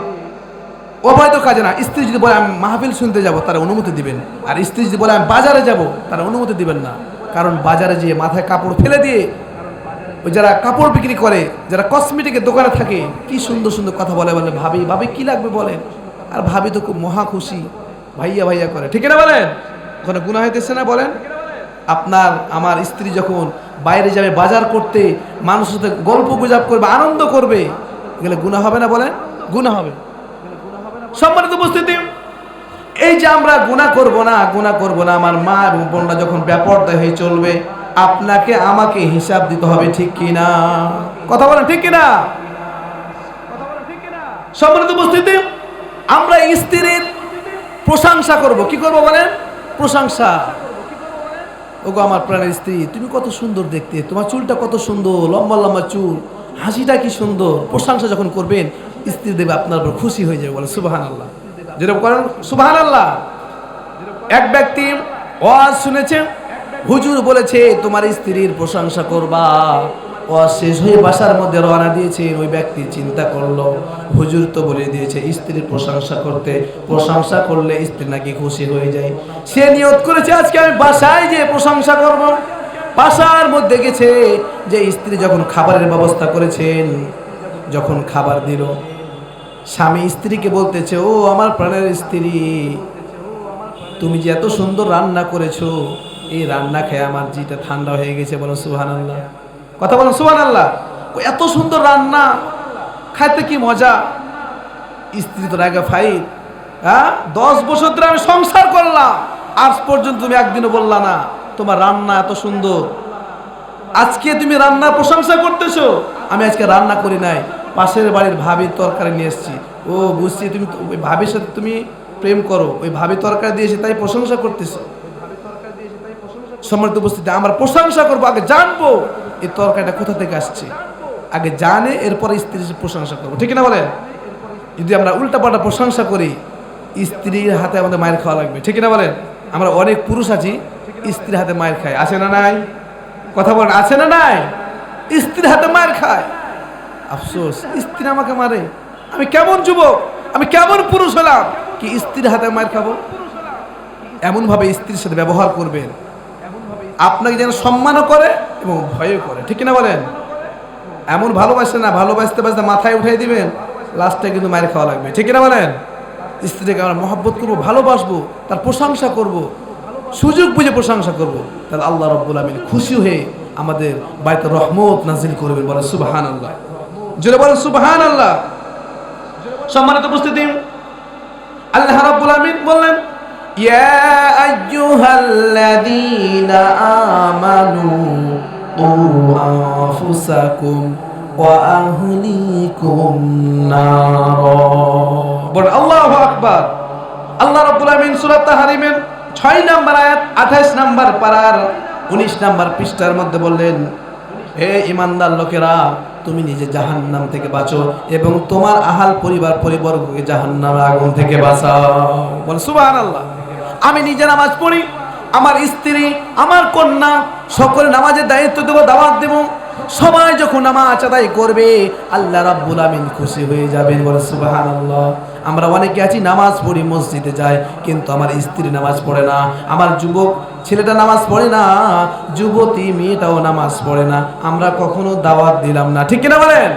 অবৈধ কাজে না। স্ত্রী যদি বলে আমি মাহফিল শুনতে যাব, তারা অনুমতি দিবেন, আর স্ত্রী যদি বলে আমি বাজারে যাব, তারা অনুমতি দিবেন না। কারণ বাজারে যেয়ে মাথায় কাপড় ফেলে দিয়ে ওই যারা কাপড় বিক্রি করে, যারা কসমেটিকের দোকানে থাকে, কি সুন্দর সুন্দর কথা বলে, ভাবি ভাবি কি লাগবে বলেন, আর ভাবি তো খুব মহা খুশি, ভাইয়া ভাইয়া করে, ঠিক না বলেন? ওখানে গুনাহ হইতেছে না বলেন? আপনার আমার স্ত্রী যখন বাইরে যাবে বাজার করতে, মানুষের সাথে গল্প গুজব করবে, আনন্দ করবে, এগুলো গুনাহ হবে না বলেন? গুনাহ হবে। সম্মানিত উপস্থিতি, এই যে আমরা গুনাহ করব না, আমার মা এবং বোনরা যখন বেপরদা হয়ে চলবে, আপনাকে আমাকে হিসাব দিতে হবে, ঠিক কিনা? কথা বলেন, ঠিক কিনা? সম্মানিত উপস্থিতি, আমরা স্ত্রীর প্রশংসা করব, কি করব বলেন? প্রশংসা। ওগো আমার প্রাণের স্ত্রী, তুমি কত সুন্দর দেখতে, তোমার চুলটা কত সুন্দর, লম্বা লম্বা চুল, হাসিটা কি সুন্দর। প্রশংসা যখন করবেন, স্ত্রী দেবে আপনার উপর খুশি হয়ে যাবে, বলে সুবহানাল্লাহ। যেরকম করেন সুবহানাল্লাহ। এক ব্যক্তি ওয়াজ শুনেছে, হুজুর বলেছে তোমার স্ত্রীর প্রশংসা করবা। ওয়াজ শেষ হয়ে বাসার মধ্যে রওনা দিয়েছে, ওই ব্যক্তি চিন্তা করলো, হুজুর তো বলে দিয়েছে স্ত্রীর প্রশংসা করতে, প্রশংসা করলে স্ত্রী নাকি খুশি হয়ে যায়। সে নিয়ত করেছে আজকে আমি বাসায় যে প্রশংসা করব। বাসার মধ্যে গেছে, যে স্ত্রী যখন খাবারের ব্যবস্থা করেছেন, যখন খাবার দিল, স্বামী স্ত্রীকে বলতেছে, ও আমার প্রাণের স্ত্রী, তুমি যে এত সুন্দর রান্না করেছো, এই রান্না খেয়ে আমার জিটা ঠান্ডা হয়ে গেছে, বলো সুবহানাল্লাহ। কথা বলো সুবহানাল্লাহ। এত সুন্দর রান্না, খাইতে কি মজা। স্ত্রী তো রাগে ফাইট, হ্যাঁ 10 বছর ধরে আমি সংসার করলাম, আজ পর্যন্ত তুমি একদিনও বললা না তোমার রান্না এত সুন্দর। আজকে তুমি রান্নার প্রশংসা করতেছো। আমি আজকে রান্না করি নাই, পাশের বাড়ির ভাবির তরকারি নিয়ে এসেছি। ও বুঝছি, তুমি ওই ভাবির সাথে তুমি প্রেম করো, ওই ভাবি তরকারি দিয়েছে তাই প্রশংসা করতেছো। সম্মানিত উপস্থিতি, আমরা প্রশংসা করবো, আগে জানবো এই তরকারিটা কোথা থেকে আসছে, আগে জানে এরপরে স্ত্রীর প্রশংসা করবো, ঠিক না বলেন? যদি আমরা উল্টাপাল্টা প্রশংসা করি, স্ত্রীর হাতে আমাদের মায়ের খাওয়া লাগবে, ঠিক না বলেন? আমরা অনেক পুরুষ আছি স্ত্রীর হাতে মায়ের খায়, আছে না নাই? কথা বলেন, আছে না নাই? স্ত্রীর হাতে মায়ের খায়, আফসোস স্ত্রী আমাকে মারে। আমি কেমন যুবক, আমি কেমন পুরুষ হলাম কি স্ত্রীর হাতে মায়ের খাবো? এমন ভাবে স্ত্রীর সাথে ব্যবহার করবেন আপনাকে যেন সম্মানও করে এবং ভয়ও করে, ঠিক না বলেন? এমন ভালোবাসে না, ভালোবাসতে বাসতে মাথায় উঠাই দিবেন, লাস্টে কিন্তু মায়ের খাওয়া লাগবে, ঠিক না বলেন? স্ত্রীকে আমরা মহব্বত করবো, ভালোবাসবো, তার প্রশংসা করব, সুযোগ বুঝে প্রশংসা করব, তাহলে আল্লাহ রাব্বুল আমিন খুশি হয়ে আমাদের বাড়িতে রহমত নাজিল করবেন। বলেন সুবহানাল্লাহ, জোরে বলেন সুবহানাল্লাহ। সম্মানিত উপস্থিতি, আল্লাহ রাব্বুল আমিন বললেন, ইয়া আইয়ুহাল্লাযীনা আমানু কু আনফুসাকুম ওয়া আহলিকুম নার। বলেন আল্লাহু আকবার। আল্লাহ রাব্বুল আমিন সূরা তাহরিমের 6 নম্বর আয়াত 28 নম্বর পারার 19 নম্বর পৃষ্ঠার মধ্যে বললেন, হে ঈমানদার লোকেরা, তুমি নিজে জাহান্নাম থেকে বাঁচো এবং তোমার আহাল পরিবার পরিবর্গকে জাহান্নামের আগুন থেকে বাঁচাও। বল সুবহানাল্লাহ। আমি নিজে নামাজ পড়ি, আমার স্ত্রী, আমার কন্যা সকলে নামাজের দায়িত্ব দেব, দাওয়াত দেব। সবাই যখন নামাজ আদায় করবে আল্লাহ রাব্বুল আমিন খুশি হয়ে যাবেন। বলে সুবহানাল্লাহ। আমরা অনেকে আছি নামাজ পড়ি, মসজিদে যাই, কিন্তু আমার স্ত্রী নামাজ পড়ে না, আমার যুবক ছেলেটা নামাজ পড়ে না, যুবতী মেয়েটাও নামাজ পড়ে না। আমরা কখনো দাওয়াত দিলাম না, ঠিক কিনা বলেন?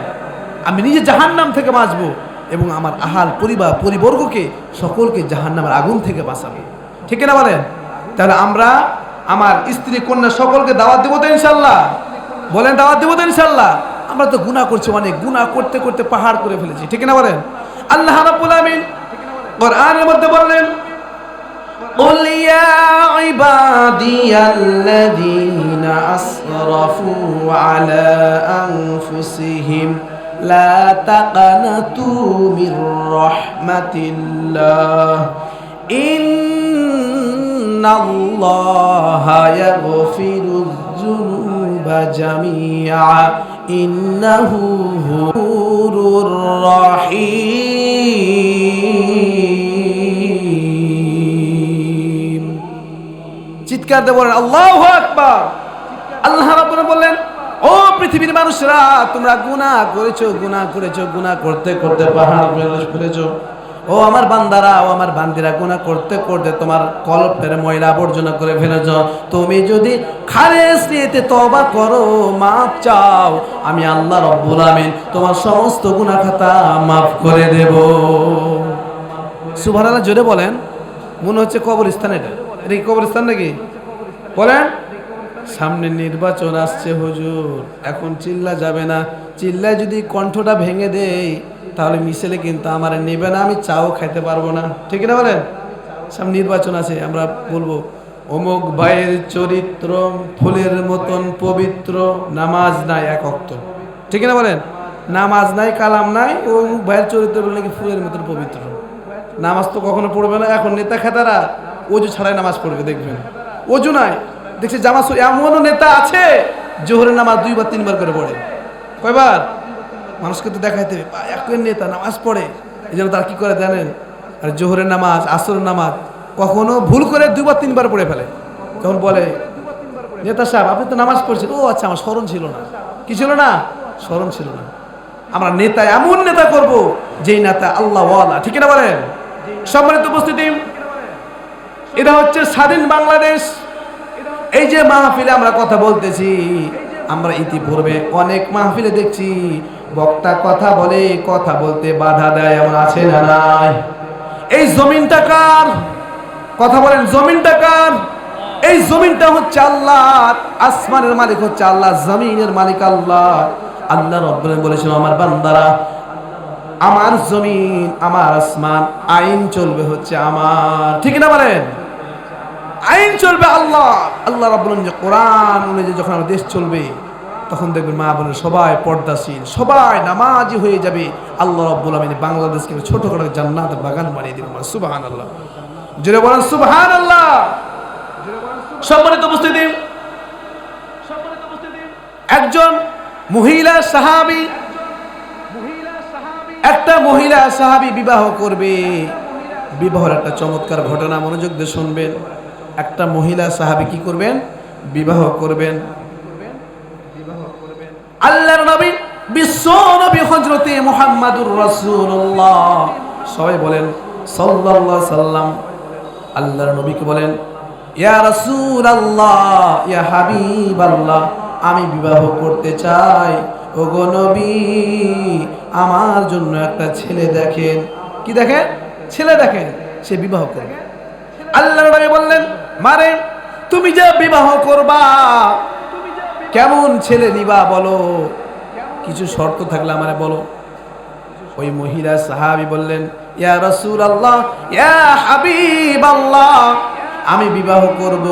আমি নিজে জাহান্নাম থেকে বাঁচবো এবং আমার আহাল পরিবার পরিবর্গকে সকলকে জাহান্নামের আগুন থেকে বাঁচাবো, ঠিক কিনা বলেন? তাহলে আমরা আমার স্ত্রী কন্যা সকলকে দাওয়াত দেবো তো ইনশাল্লাহ? বলেন দাওয়াত দেবো তো ইনশাল্লাহ? আমরা তো গুনাহ করছি, অনেক গুনাহ করতে করতে পাহাড় করে ফেলেছি, ঠিক না বলেন? আল্লাহ রাব্বুল আমিন কোরআনের মধ্যে বললেন, قُلْ يَا عِبَادِيَ الَّذِينَ أَسْرَفُوا عَلَى أَنفُسِهِمْ لَا تَقْنَطُوا مِنْ رَحْمَةِ اللَّهِ إِنَّ اللَّهَ يَغْفِرُ الذُّنُوبَ جَمِيعًا إِنَّهُ هُوَ الرحيم। চিৎকার দিয়ে বলেন আল্লাহু আকবার। আল্লাহ রাব্বুল বললেন, ও পৃথিবীর মানুষরা, তোমরা গুনাহ করেছো, গুনাহ করেছো, গুনাহ করতে করতে পাহাড় ফেলেছো। ও আমার বান্দারা, ও আমার বান্দিরা, গুনাহ করতে করতে তোমার কলবটারে ময়লা আবর্জনা করে ফেলেছো। তুমি যদি খালেস নিয়তে তওবা করো, মাফ চাও, আমি আল্লাহ রাব্বুল আমিন তোমার সমস্ত গুনাহ খাতা মাফ করে দেব। সুবহানাল্লাহ, জোরে বলেন। মনে হচ্ছে কবরস্থান, এটা কি কবরস্থান নাকি? বলেন। সামনে নির্বাচন আসছে হুজুর, এখন চিল্লা যাবে না, চিল্লায় যদি কণ্ঠটা ভেঙে দেই তাহলে মিছিলে কিন্তু আমার নেবে না, আমি চাও খাইতে পারবো না, ঠিক না বলেন? সামনে নির্বাচন আছে, আমরা বলবো অমুক ভাইয়ের চরিত্র ফুলের মতন পবিত্র, নামাজ নাই এক ওয়াক্ত, ঠিক না বলেন? নামাজ নাই, কালাম নাই, অমুক ভাইয়ের চরিত্র বলে নাকি ফুলের মতন পবিত্র। নামাজ তো কখনো পড়বে না। এখন নেতা খেতারা অজু ছাড়াই নামাজ পড়বে, দেখবেন অজু নাই, দেখছি জামাত। এমনও নেতা আছে জোহরের নামাজ 2 বার 3 বার করে পড়ে। কয়বার? মানুষকে তো দেখাইতে একজন নেতা নামাজ পড়ে, এই জন্য তারা কি করে জানেন? আর জোহরের নামাজ, আসরের নামাজ কখনো ভুল করে 2 বার 3 বার পড়ে ফেলে। তখন বলে, নেতা সাহেব আপনি তো নামাজ পড়ছেন। ও আচ্ছা, আমার স্মরণ ছিল না। কি ছিল না? স্মরণ ছিল না। আমরা নেতা এমন নেতা করব যেই নেতা আল্লাহ ওয়ালা, ঠিক না বলেন? সম্মানিত উপস্থিতি, এটা হচ্ছে স্বাধীন বাংলাদেশ। এই যে মাহফিলে আমরা কথা বলতেছি, আমরা ইতিপূর্বে অনেক মাহফিলে দেখছি বক্তা কথা বলে, কথা বলতে বাধা দেয়, এমন আছে না নাই? এই জমিনটা কার? কথা বলেন, জমিনটা কার? এই জমিনটা হচ্ছে আল্লাহ। আসমানের মালিক হচ্ছে আল্লাহ, জমিনের মালিক আল্লাহ। আল্লাহ রাব্বুল আলামিন বলেছেন আমার বান্দারা, আমার জমিন, আমার আসমান, আইন চলবে হচ্ছে আমার, ঠিক না বলেন? আইন চলবে আল্লাহ। আল্লাহ রাব্বুল আলামিন যে কোরআন অনুযায়ী যখন আমার দেশ চলবে, তখন দেখবেন মা বোনের সবাই পর্দাশীল, সবাই নামাজি হয়ে যাবে। আল্লাহ রাব্বুল আলামিন বাংলাদেশকে ছোটখাটো জান্নাতের বাগান বানিয়ে দিবেন। সুবহানাল্লাহ, জোরে বলেন সুবহানাল্লাহ। সম্মানিত উপস্থিতি, একজন মহিলা সাহাবী, একটা মহিলা সাহাবী বিবাহ করবে। বিবাহের একটা চমৎকার ঘটনা, মনোযোগ দিয়ে শুনবেন। একটা মহিলা সাহাবী কি করবেন? বিবাহ করবেন। আল্লাহর নবী, বিশ্ব নবী হযরতে মুহাম্মাদুর রাসূলুল্লাহ, সবাই বলেন সাল্লাল্লাহু আলাইহি সাল্লাম। আল্লাহর নবীকে বলেন, ইয়া রাসূলুল্লাহ, ইয়া হাবিবাল্লাহ, আমি বিবাহ করতে চাই। ওগো নবী, আমার জন্য একটা ছেলে দেখেন। কি দেখেন? ছেলে দেখেন, সে বিবাহ করবে। আল্লাহর নবী বললেন, মারে তুমি যে বিবাহ করবা, কেমন ছেলে নিবা বলো, কিছু শর্ত থাকলে আমারে বলো। ওই মহিলা সাহাবী বললেন, ইয়া রাসূলুল্লাহ, ইয়া হাবিবাল্লাহ, আমি বিবাহ করব।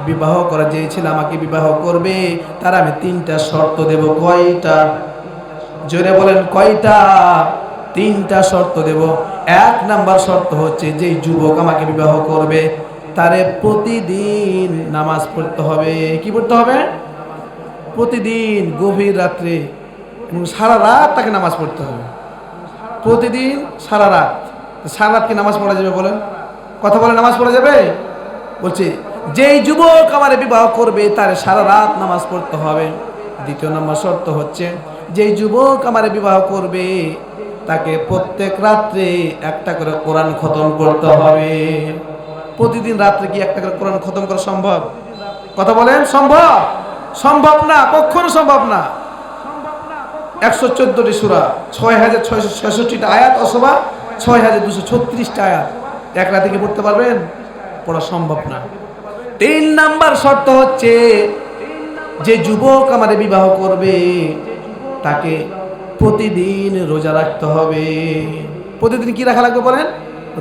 বিবাহ করা যে ছেলে আমাকে বিবাহ করবে, তার আমি 3টা শর্ত দেব। কয়টা? জোরে বলেন কয়টা? 3টা শর্ত দেব। 1 নাম্বার শর্ত হচ্ছে, যে যুবক আমাকে বিবাহ করবে তারে প্রতিদিন নামাজ পড়তে হবে। কি পড়তে হবে? প্রতিদিন গভীর রাত্রে এবং সারা রাত তাকে নামাজ পড়তে হবে। প্রতিদিন সারা রাত। সারা রাত কি নামাজ পড়া যাবে বলেন? কথা বলে নামাজ পড়া যাবে? বলছে যেই যুবক আমার বিবাহ করবে তার সারা রাত নামাজ পড়তে হবে। 2 নম্বর শর্ত হচ্ছে, যেই যুবক আমার বিবাহ করবে তাকে প্রত্যেক রাত্রে একটা করে কোরআন খতম করতে হবে। প্রতিদিন রাত্রে কি একটা করে কোরআন খতম করা সম্ভব? কথা বলেন সম্ভব? সম্ভব না, কখনো সম্ভব না। 114টি সূরা, 6666টা আয়াত অথবা 6236টা আয়াত এক রাতে কি পড়তে পারবেন? পড়া সম্ভব না। 3 নাম্বার শর্ত হচ্ছে, যে যুবক আমাদের বিবাহ করবে তাকে প্রতিদিন রোজা রাখতে হবে। প্রতিদিন কি রাখা লাগবে বলেন?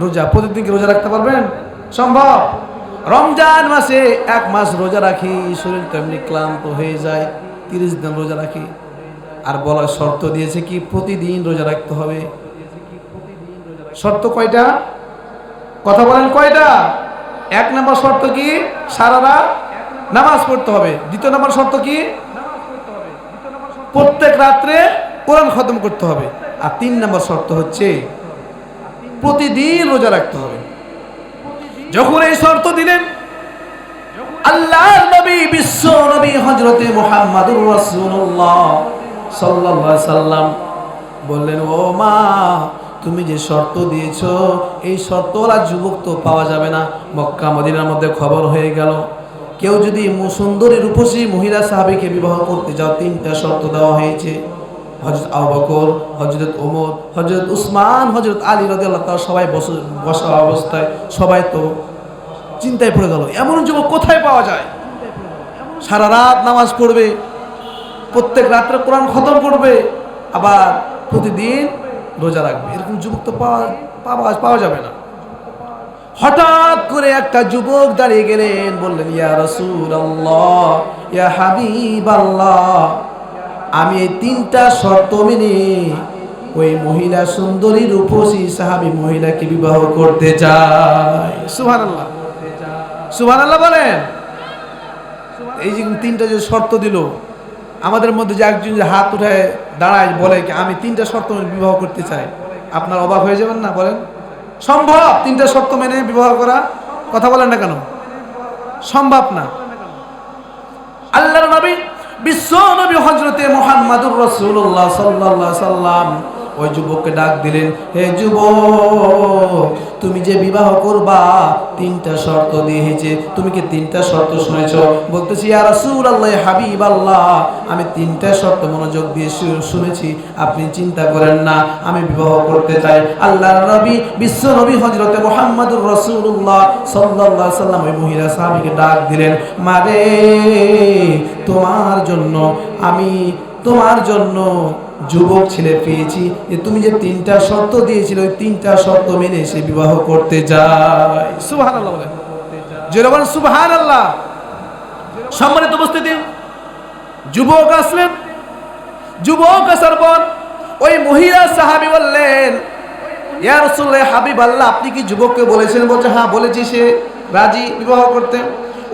রোজা। প্রতিদিন কি রোজা রাখতে পারবেন? সম্ভব। রমজান মাসে 1 মাস রোজা রাখি, শরীর তো এমনি ক্লান্ত হয়ে যায়, 30 দিন রোজা রাখি। আর বলার শর্ত দিয়েছে কি? প্রতিদিন রোজা রাখতে হবে। শর্ত কয়টা? কথা বলেন কয়টা? 1 নম্বর শর্ত কি? সারা রাত নামাজ পড়তে হবে। 2 নম্বর শর্ত কি? প্রত্যেক রাত্রে কোরআন খতম করতে হবে। আর 3 নম্বর শর্ত হচ্ছে প্রতিদিন রোজা রাখতে হবে। যখন এই শর্ত দিলেন, আল্লাহর নবী, বিশ্ব নবী হযরতে মুহাম্মাদুর রাসূলুল্লাহ সাল্লাল্লাহু আলাইহি সাল্লাম বললেন, ও মা, তুমি যে শর্ত দিয়েছো এই শর্তওয়ালা যুবক তো পাওয়া যাবে না। মক্কা মদিনার মধ্যে খবর হয়ে গেল, কেউ যদি সুন্দরী রূপসী মহিলা সাহাবীকে বিবাহ করতে যাও, 3টা শর্ত দেওয়া হয়েছে। হযরত আবু বকর, হযরত ওমর, হযরত উসমান, হযরত আলী রাদিয়াল্লাহু তাআলা সবাই বসা অবস্থায় সবাই তো চিন্তায় পড়ে গেল, এমন যুবক কোথায় পাওয়া যায়? সারা রাত নামাজ পড়বে, প্রত্যেক রাত্রে কোরআন খতম করবে, আবার প্রতিদিন রোজা রাখবে, এরকম যুবক তো পাওয়া যাবে না। হঠাৎ করে একটা যুবক দাঁড়িয়ে গেলেন, বললেন, ইয়া রাসূলুল্লাহ, ইয়া হাবিবাল্লাহ, আমি এই 3টা শর্ত মেনে ওই মহিলা, সুন্দরী রূপসী সাহাবী মহিলাকে বিবাহ করতে চাই। সুবহানাল্লাহ, সুবহানাল্লাহ বলেন। এই যে 3টা যে শর্ত দিল, আমাদের মধ্যে যে একজন যে হাত উঠায় দাঁড়ায় বলে আমি 3টা শর্ত মেনে বিবাহ করতে চাই, আপনার অবাক হয়ে যাবেন না? বলেন সম্ভব 3টা শর্ত মেনে বিবাহ করা? কথা বলেন না কেন? সম্ভব না। আল্লাহর নবী, বিশ্ব নবী হযরতে মুহাম্মাদুর রাসূলুল্লাহ সাল্লাল্লাহু আলাইহি সাল্লাম ওই যুবককে ডাক দিলেন, হে যুবক, তুমি যে বিবাহ করবা 3টা শর্ত দিয়েছে, তুমি কি 3টা শর্ত শুনেছো? বলতেছি, ইয়া রাসূলুল্লাহ, ইয়া হাবিবাল্লাহ, আমি 3টা শর্ত মনোযোগ দিয়ে শুনেছি, আপনি চিন্তা করেন না, আমি বিবাহ করতে চাই। আল্লাহর নবী, বিশ্ব নবী হযরতে মুহাম্মাদুর রাসূলুল্লাহ সাল্লাল্লাহু আলাইহি সাল্লাম ওই মহিলা সাহাবীকে ডাক দিলেন, মারে, তোমার জন্য আমি তোমার জন্য যুবক ছেলে পেয়েছি, যে তুমি যে 3টা শর্ত দিয়েছিলে ওই 3টা শর্ত মেনে সে বিবাহ করতে যায়। সুবহানাল্লাহ বলেন, জোরে বলেন সুবহানাল্লাহ। সম্মানিত উপস্থিতি, যুবক আসলেন। যুবক আসার পর ওই মহিলা সাহাবী বললেন, ইয়া রাসূলুল্লাহ, হাবিবাল্লাহ, আপনি কি যুবককে বলেছেন? বলছে হ্যাঁ বলেছি, সে রাজি বিবাহ করতে।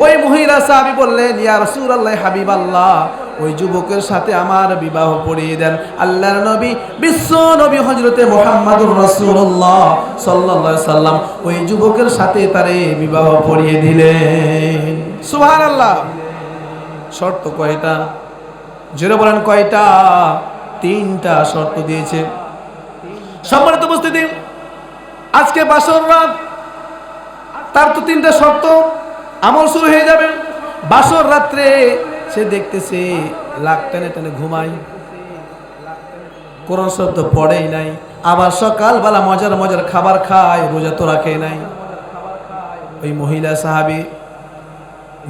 ওই মহিলা সাহাবী বললেন, ইয়া রাসূলুল্লাহ, হাবিবাল্লাহ, ওই যুবকের সাথে আমার বিবাহ পড়িয়ে দেন। আল্লাহর নবী, বিশ্ব নবী হযরতে মুহাম্মদুর রাসূলুল্লাহ সাল্লাল্লাহু আলাইহি সাল্লাম ওই যুবকের সাথে তারে বিবাহ পড়িয়ে দিলেন। সুবহানাল্লাহ। শর্ত কয়টা? জোরে বলেন কয়টা? 3টা শর্ত দিয়েছে। সম্মানিত উপস্থিতি, আজকে বাসর রাত, তার তো 3টা শর্ত, আমল শুরু হয়ে যাবে। বাসর রাত্রে সে দেখতেছে লাখ টেনে টেনে ঘুমায়, কোরআন শব্দ পড়েই নাই, আবার সকালবেলা মজার মজার খাবার খায়, রোজা তো রাখে নাই। ওই মহিলা সাহাবী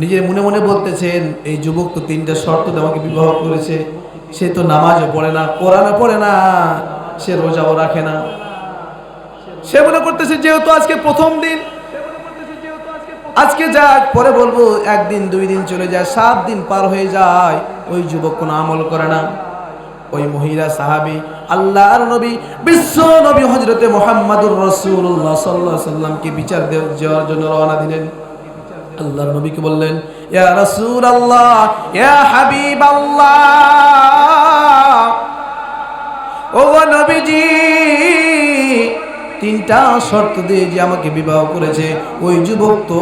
নিজের মনে মনে বলতেছেন, এই যুবক তো 3টা শর্ত দিয়ে আমাকে বিবাহ করেছে, সে তো নামাজও পড়ে না, কোরআনও পড়ে না, সে রোজাও রাখে না। সে মনে করতেছে যেহেতু আজকে প্রথম দিন, আজকে যাক, পরে বলবো, 1 দিন 2 দিন চলে যায়, 7 দিন পার হয়ে যায়, ওই যুবক কোনো আমল করে না। ওই মহিলা সাহাবী আল্লাহর নবী, বিশ্ব নবী হযরতে মুহাম্মদুর রাসূলুল্লাহ সাল্লাল্লাহু আলাইহি সাল্লামকে বিচার দেওয়ার জন্য রওনা দিলেন। আল্লাহর নবীকে বললেন, ইয়া রাসূলুল্লাহ, ইয়া হাবিবাল্লাহ, ও নবীজি, 3টা শর্ত দিয়ে যে আমাকে বিবাহ করেছে, ওই যুবক তো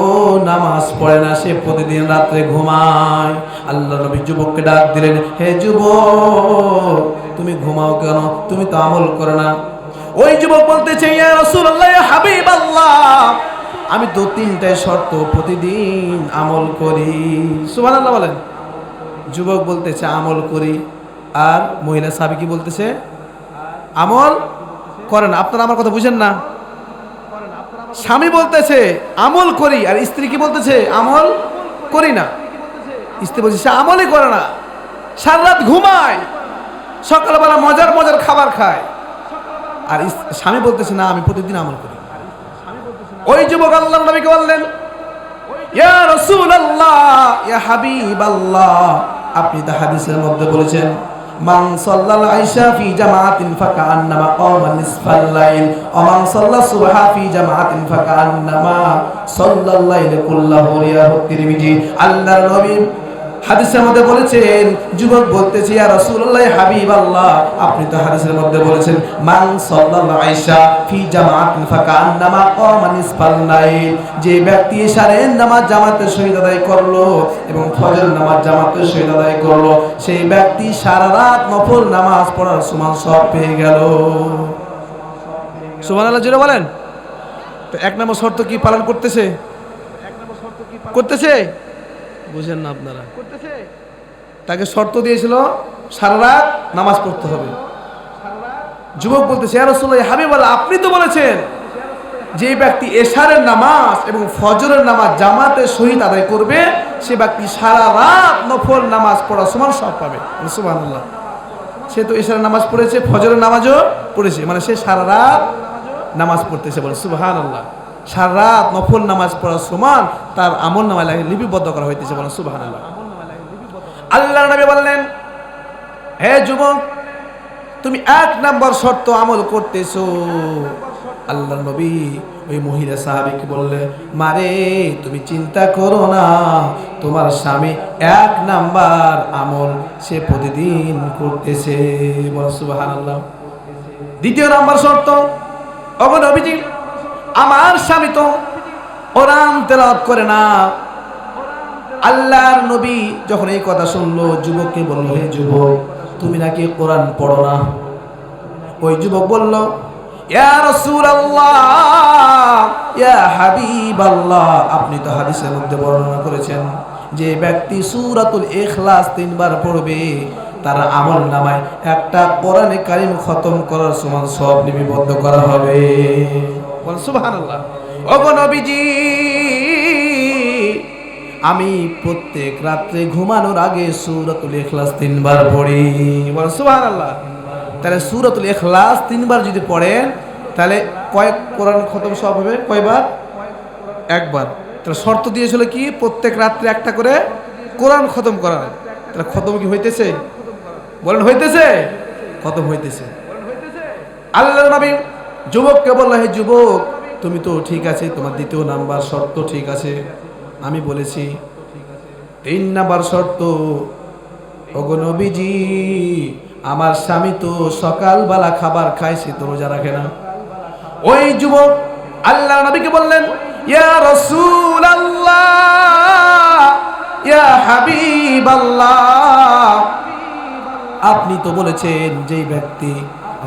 নামাজ পড়ে না, সে প্রতিদিন রাত্রে ঘুমায়। আল্লাহর নবী যুবককে ডাক দিলেন, হে যুবক, তুমি ঘুমাও কেন? তুমি তো আমল করো না। ওই যুবক বলতেছে, ইয়া রাসূলুল্লাহ, ইয়া হাবিবাল্লাহ, আমি তো 3টা শর্ত প্রতিদিন আমল করি। সুবহানাল্লাহ বলেন। যুবক বলতেছে আমল করি, আর মহিলা সাহাবী কি বলতেছে? আমল করেন। আপনারা আমার কথা বুঝেন না? স্বামী বলতেছে আমল করি, আর স্ত্রী কি বলতেছে? আমল করি না। স্ত্রী বলছে সে আমলই করে না, সারা রাত ঘুমায়, সকালবেলা মজার মজার খাবার খায়, আর স্বামী বলতেছে না, আমি প্রতিদিন আমল করি। ওই যুবক আল্লাহর নবীকে বললেন, ইয়া রাসূলুল্লাহ, ইয়া হাবিবাল্লাহ, আপনি তো হাদিসের মধ্যে বলেছেন, মান সাল্লাল আইশা ফি জামাআতিন ফাকান্নামা ক্বামা নিসফাল লাইল ওয়া মান সাল্লা সুবহা ফি জামাআতিন ফাকান্নামা সাল্লাল লাইল কুল্লাহু। রিয়াহু তিরমিজি। আল্লাহর নবী হাদিসের মধ্যে বলেছেন, যুবক বলতেছে, ইয়া রাসূলুল্লাহ, হাবিবাল্লাহ, আপনি তো হাদিসের মধ্যে বলেছেন, মান সাল্লাল আইশা ফি জামাআতিন ফাকান্নামা ক্বামা নিসফাল লাইল, যে ব্যক্তি ইশারের নামাজ জামাতের সহিত আদায় করলো এবং ফজরের নামাজ জামাতের সহিত আদায় করলো, সেই ব্যক্তি সারা রাত নফল নামাজ পড়ার সমান সওয়াব পেয়ে গেল। সুবহানাল্লাহ, জোরে বলেন। তো 1 নম্বর শর্ত কি পালন করতেছে? করতেছে? বুঝেন না আপনারা? তাকে শর্ত দিয়েছিল সারা রাত নামাজ পড়তে হবে। যুবক বলতেছে, ইয়া রাসূলুল্লাহ, হাবিবাল্লাহ, আপনি তো বলেছেন যে ব্যক্তি এশারের নামাজ এবং ফজরের নামাজ জামাতের সহিত আদায় করবে, সে ব্যক্তি সারা রাত নফল নামাজ পড়া সমান সওয়াব পাবে। সুবহানাল্লাহ। সে তো এশারের নামাজ পড়েছে, ফজরের নামাজও পড়েছে, মানে সে সারা রাত নামাজ পড়তেছে। বলে সুবহানাল্লাহ। সারা রাত নফল নামাজ পড়ার সমান তার আমল নামায় লিপিবদ্ধ করা হইতেছে। বলেন সুবহানাল্লাহ। আল্লাহর নবী বললেন, হে যুবক, তুমি 1 নম্বর শর্ত আমল করতেছো। আল্লাহর নবী ওই মহিলা সাহাবীকে বললেন, মারে, তুমি চিন্তা করো না, তোমার স্বামী 1 নাম্বার আমল সে প্রতিদিন করতেছে। বলেন সুবহানাল্লাহ। 2 নম্বর শর্ত, ওগো নবীজি, আমার স্বামী তো কোরআন তেলাওয়াত করে না। আল্লাহর নবী যখন এই কথা শুনলো, যুবককে বলল, হে যুবক, তুমি নাকি কোরআন পড়ো না? ওই যুবক বলল, ইয়া রাসূলুল্লাহ, ইয়া হাবিবাল্লাহ, আপনি তো হাদিসের মধ্যে বর্ণনা করেছেন যে ব্যক্তি সূরাতুল ইখলাস 3 বার পড়বে, তার আমল নামায় একটা কোরআনে কারীম খতম করার সমান সওয়াব লিপিবদ্ধ করা হবে। বল সুবহানাল্লাহ। ওগো নবীজি, আমি প্রত্যেক রাত্রে ঘুমানোর আগে সূরাতুল ইখলাস 3 বার পড়ি। বলেন সুবহানাল্লাহ। তাহলে সূরাতুল ইখলাস 3 বার যদি পড়েন তাহলে কয় কোরআন খতম সব হবে? কয়বার? একবার। তাহলে শর্ত দিয়েছিল কি প্রত্যেক রাত্রে একটা করে কোরআন খতম করার। তাহলে খতম কি হইতেছে? বলেন হইতেছে? খতম হইতেছে। আল্লাহর নবী যুবককে বলল, হে যুবক, তুমি তো ঠিক আছে, তোমার দ্বিতীয় নাম্বার শর্ত ঠিক আছে, আমি বলেছি 3 নাম্বার শর্ত, ওগো নবীজি, আমার স্বামী তো সকালবেলা খাবার খায়, সে তো রোজা রাখে না। ওই যুবক আল্লাহ নবীকে বললেন, ইয়া রাসূলুল্লাহ, ইয়া হাবিবাল্লাহ, আপনি তো বলেছেন যে ব্যক্তি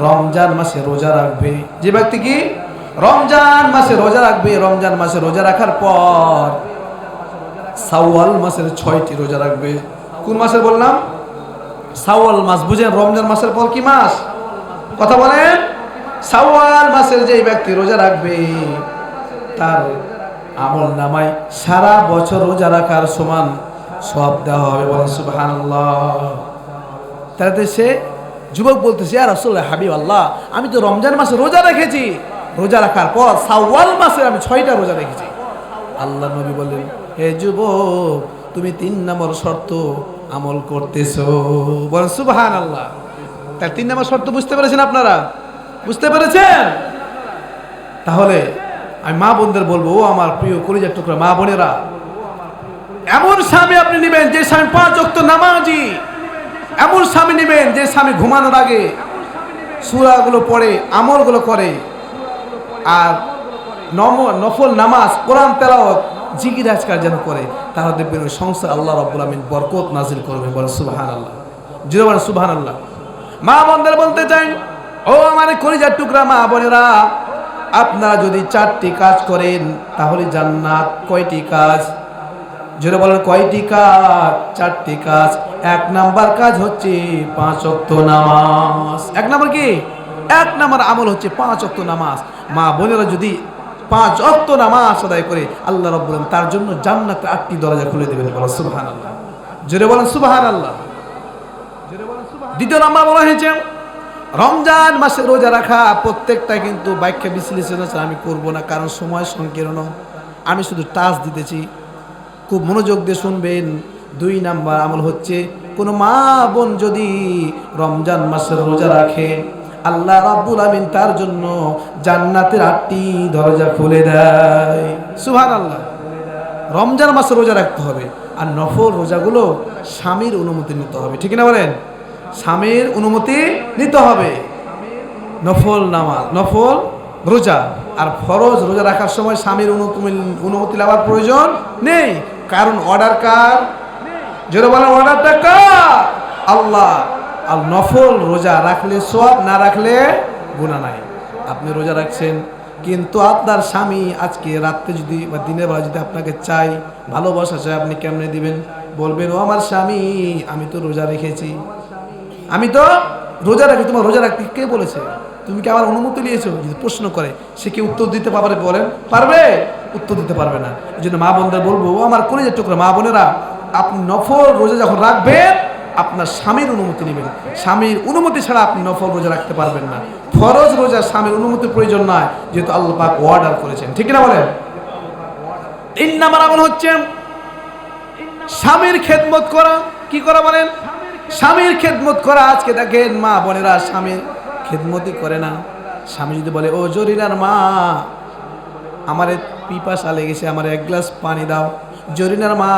রমজান মাসে রোজা রাখবে, যে ব্যক্তি কি রমজান মাসে রোজা রাখবে, রমজান মাসে রোজা রাখার পর শাওয়াল মাসের 6টি রোজা রাখবে। কোন মাসের বললাম? শাওয়াল মাস। বুঝেন রমজান মাসের পর কি মাস? কথা বলেন। শাওয়াল মাসের যে ব্যক্তি রোজা রাখবে তার আমল নামায় সারা বছর রোজা রাখার সমান সওয়াব দেওয়া হবে। বলেন সুবহানাল্লাহ। তাহলে সে যুবক বলতেছে, ইয়া রাসূলুল্লাহ, হাবিবাল্লাহ, আমি তো রমজান মাসে রোজা রেখেছি, রোজা রাখার পর শাওয়াল মাসে আমি 6টা রোজা রেখেছি। আল্লাহ নবী বললেন, হে যুবক, তুমি 3 নম্বর শর্ত আমল করতেছো। বলেন সুবহানাল্লাহ। তার 3 নম্বর শর্ত বুঝতে পেরেছেন আপনারা? বুঝতে পেরেছেন? তাহলে আমি মা বোনদের বলবো, ও আমার প্রিয় কলিজার টুকরা মা বোনেরা, এমন স্বামী আপনি নেবেন যে স্বামী 5 ওয়াক্ত নামাজি, এমন স্বামী নেবেন যে স্বামী ঘুমানোর আগে সূরাগুলো পড়ে, আমলগুলো করে, আর নফল নামাজ, কোরআন তেলাওয়াত, জিকির আজকার যেন করে। তাহলে দেখবেন ওই সংসার আল্লাহ রাব্বুল আমিন বরকত নাজিল করবেন। বলেন সুবহানাল্লাহ। জোরে বলেন সুবহানাল্লাহ। মা বোনদের বলতে চাই, ও আমার কলিজার টুকরা মা বোনেরা, আপনারা যদি 4টি কাজ করেন তাহলে জান্নাত। কয়টি কাজ? জোরে বলেন কয়টি কাজ? 4টি কাজ। 1 নাম্বার কাজ হচ্ছে 5 ওয়াক্ত নামাজ। 1 নাম্বার কি? 1 নাম্বার আমল হচ্ছে 5 ওয়াক্ত নামাজ। মা বোনেরা যদি 5 ওয়াক্ত নামাজ আদায় করে, আল্লাহ রাব্বুল আলামিন তার জন্য জান্নাতে 8টি দরজা খুলে দেবেন। বলেন সুবহানাল্লাহ। জোরে বলেন সুবহানাল্লাহ। দ্বিতীয় নাম্বার বলা হয়েছে রমজান মাসে রোজা রাখা। প্রত্যেকটা কিন্তু ব্যাখ্যা বিশ্লেষণ আছে, আমি করব না, কারণ সময় সংকীর্ণ। আমি শুধু টাচ দিতেছি, খুব মনোযোগ দিয়ে শুনবেন। 2 নাম্বার আমল হচ্ছে, কোনো মা বোন যদি রমজান মাসে রোজা রাখে, আল্লাহ রাব্বুল আমিন তার জন্য জান্নাতের 8টি দরজা খুলে দেয়। সুবহানাল্লাহ। রমজান মাসে রোজা রাখতে হবে, আর নফল রোজাগুলো স্বামীর অনুমতি নিতে হবে। ঠিক না বলেন? স্বামীর অনুমতি নিতে হবে। নফল নামাজ, নফল রোজা আর ফরজ রোজা রাখার সময় স্বামীর অনুমতি নেওয়ার প্রয়োজন নেই, কারণ অর্ডার কার? জোরে বলেন অর্ডারটা কার? আল্লাহ। আর নফল রোজা রাখলে সওয়াব, না রাখলে গুনাহ নাই। আপনি রোজা রাখছেন, কিন্তু আপনার স্বামী আজকে রাত্রে যদি বা দিনের বেলা যদি আপনাকে চাই, ভালোবাসা চাই, আপনি কেমনে দিবেন? বলবেন, ও আমার স্বামী, আমি তো রোজা রেখেছি, আমি তো রোজা রাখি। তোমার রোজা রাখতে কে বলেছে? তুমি কি আমার অনুমতি নিয়েছো? যদি প্রশ্ন করে, সে কি উত্তর দিতে পারবে? বলেন পারবে? উত্তর দিতে পারবে না। এই জন্য মা বোনদের বলবো, ও আমার কলিজার টুকরা মা বোনেরা, আপনি নফল রোজা যখন রাখবেন, আপনার স্বামীর অনুমতি নেবেন। স্বামীর অনুমতি ছাড়া আপনি নফল রোজা রাখতে পারবেন না। ফরজ রোজা স্বামীর অনুমতির প্রয়োজন নয়, যেহেতু আল্লাহ পাক অর্ডার করেছেন। ঠিক না বলেন? 3 নাম্বার আমল হচ্ছে স্বামীর খেদমত করা। কি করা বলেন? স্বামীর খেদমত করা। আজকে দেখেন মা বোনেরা স্বামীর খেদমতই করে না। স্বামী যদি বলে, ও জরিনার মা, আমারে পিপাসা লেগেছে, আমার 1 গ্লাস পানি দাও। জরিনার মা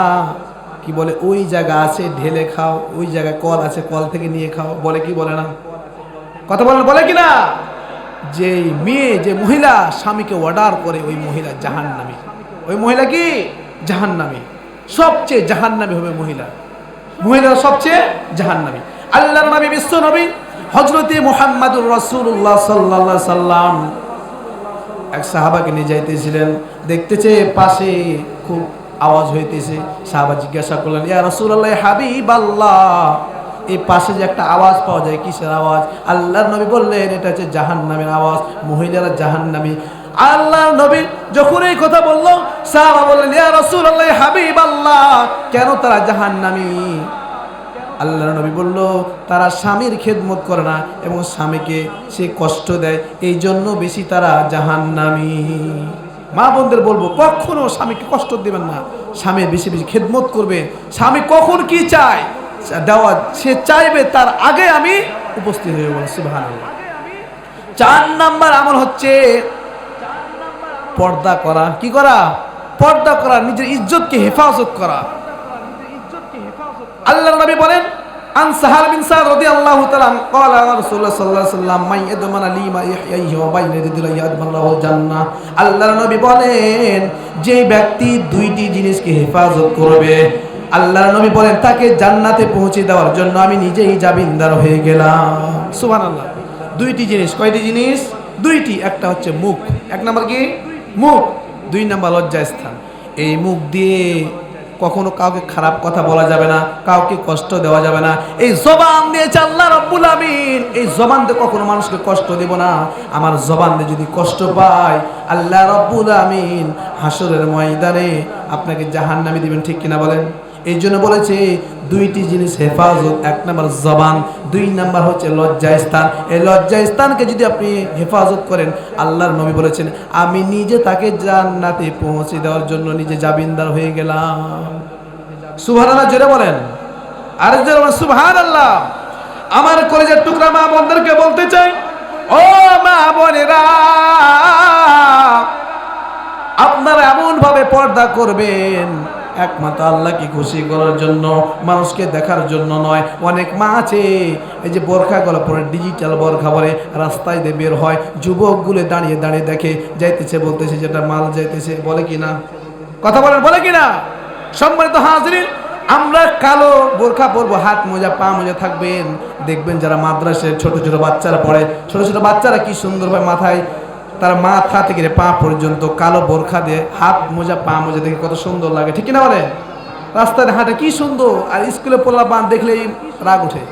কি বলে, ওই জায়গা আছে ঢেলে খাও, ওই জায়গায় কল আছে, কল থেকে নিয়ে খাও। বলে কি বলে না? কথা বলেন, বলে কি না? যে মেয়ে, যে মহিলা স্বামীকে অর্ডার করে, ওই মহিলা জাহান্নামী। ওই মহিলা কি? জাহান্নামী। সবচেয়ে জাহান্নামী হবে মহিলা। মহিলারা সবচেয়ে জাহান্নামী। আল্লাহর নবী, বিশ্ব নবী হযরতে মুহাম্মদুর রাসূলুল্লাহ সাল্লাল্লাহু আলাইহি সাল্লাম এক সাহাবাকে নিয়ে যাইতেছিলেন, দেখতেছে পাশে খুব আওয়াজ হইতেছে। সাহাবা জিজ্ঞাসা করলেন, ইয়া রাসূলুল্লাহ, হাবিবাল্লাহ, এই পাশে যে একটা আওয়াজ পাওয়া যায়, কিসের আওয়াজ? আল্লাহর নবী বললেন, এটা হচ্ছে জাহান্নামের আওয়াজ, মহিলারা জাহান্নামী। আল্লাহর নবী যখন এই কথা বলল, সাহাবা বললেন, ইয়া রাসূলুল্লাহ, হাবিবাল্লাহ, কেন তারা জাহান্নামী? আল্লাহর নবী বলল, তারা স্বামীর খেদমত করে না এবং স্বামীকে সে কষ্ট দেয়, এই জন্য বেশি তারা জাহান্নামী। মা বোনদের বলবো, কখনো স্বামীকে কষ্ট দিবেন না, স্বামীর বেশি বেশি খেদমত করবে। স্বামী কখন কি চায় দেওয়া, সে চাইবে তার আগে আমি উপস্থিত হয়ে বলি সুবহানাল্লাহ। 4 নাম্বার আমল হচ্ছে পর্দা করা। কি করা? পর্দা করা, নিজের ইজ্জতকে হেফাজত করা। আল্লাহর নবী বলেন, আন সাহাল বিন সাদ রাদিয়াল্লাহু তাআলা ক্বালা রাসূলুল্লাহ সাল্লাল্লাহু আলাইহি ওয়াসাল্লাম, মান ইয়াদমানা লিমা ইয়াহইহি ওয়া বাইনা ইয়াদিহি ইয়াদমানাহু জান্নাহ। আল্লাহর নবী বলেন, যে ব্যক্তি দুইটি জিনিসকে হেফাজত করবে, আল্লাহর নবী বলেন, তাকে জান্নাতে পৌঁছে দেওয়ার জন্য আমি নিজেই জামিনদার হয়ে গেলাম। সুবহানাল্লাহ। দুইটি জিনিস। কয়টি জিনিস? দুইটি। একটা হচ্ছে মুখ। এক নাম্বার কি? মুখ। 2 নাম্বার লজ্জাস্থান। এই মুখ দিয়ে কখনো কাউকে খারাপ কথা বলা যাবে না, কাউকে কষ্ট দেওয়া যাবে না। এই জবান দিয়েছে আল্লাহ রাব্বুল আমিন, এই জবান দিয়ে কখনো মানুষকে কষ্ট দেব না। আমার জবান দিয়ে যদি কষ্ট পায়, আল্লাহ রাব্বুল আমিন হাসরের ময়দানে আপনাকে জাহান্নামে দিবেন। ঠিক কিনা বলেন? এই জন্য বলেছে দুইটি জিনিস হেফাজত। 1 নাম্বার জবান, 2 নাম্বার হচ্ছে লজ্জাস্থান। এই লজ্জাস্থানকে যদি আপনি হেফাজত করেন, আল্লাহর নবী বলেছেন, আমি নিজে তাকে জান্নাতে পৌঁছে দেওয়ার জন্য নিজে জামিনদার হয়ে গেলাম। সুবহানাল্লাহ জোরে বলেন, আর জোরে বলেন সুবহানাল্লাহ। আমার কলেজের টুকরা মা বোনদেরকে বলতে চাই, ও মা বোনেরা, আপনারা এমন ভাবে পর্দা করবেন একমাত্র আল্লাহকে খুশি করার জন্য, মানুষকে দেখার জন্য নয়। অনেক মা আছে এই যে বোরখা গলা পরে, ডিজিটাল বোরখা পরে রাস্তায় দিয়ে বের হয়, যুবকগুলো দাঁড়িয়ে দাঁড়িয়ে দেখে, যাইতেছে, বলতেছে যেটা মাল যাইতেছে, বলে কিনা? কথা বলেন, বলে কিনা? সম্মানিত হাজিরিন, আমরা কালো বোরখা পরবো, হাত মোজা পা মোজা থাকবেন। দেখবেন যারা মাদ্রাসায় ছোট ছোট বাচ্চারা পড়ে, ছোট ছোট বাচ্চারা কি সুন্দরভাবে মাথায়, তার মাথা থেকে পা পর্যন্ত কালো বোরখা দিয়ে, হাত মোজা পা মোজা দেখে কত সুন্দর লাগে। ঠিক কিনা বলে? রাস্তায় হাঁটে কি সুন্দর। আর স্কুলে পোলা বান দেখলেই রাগ উঠে,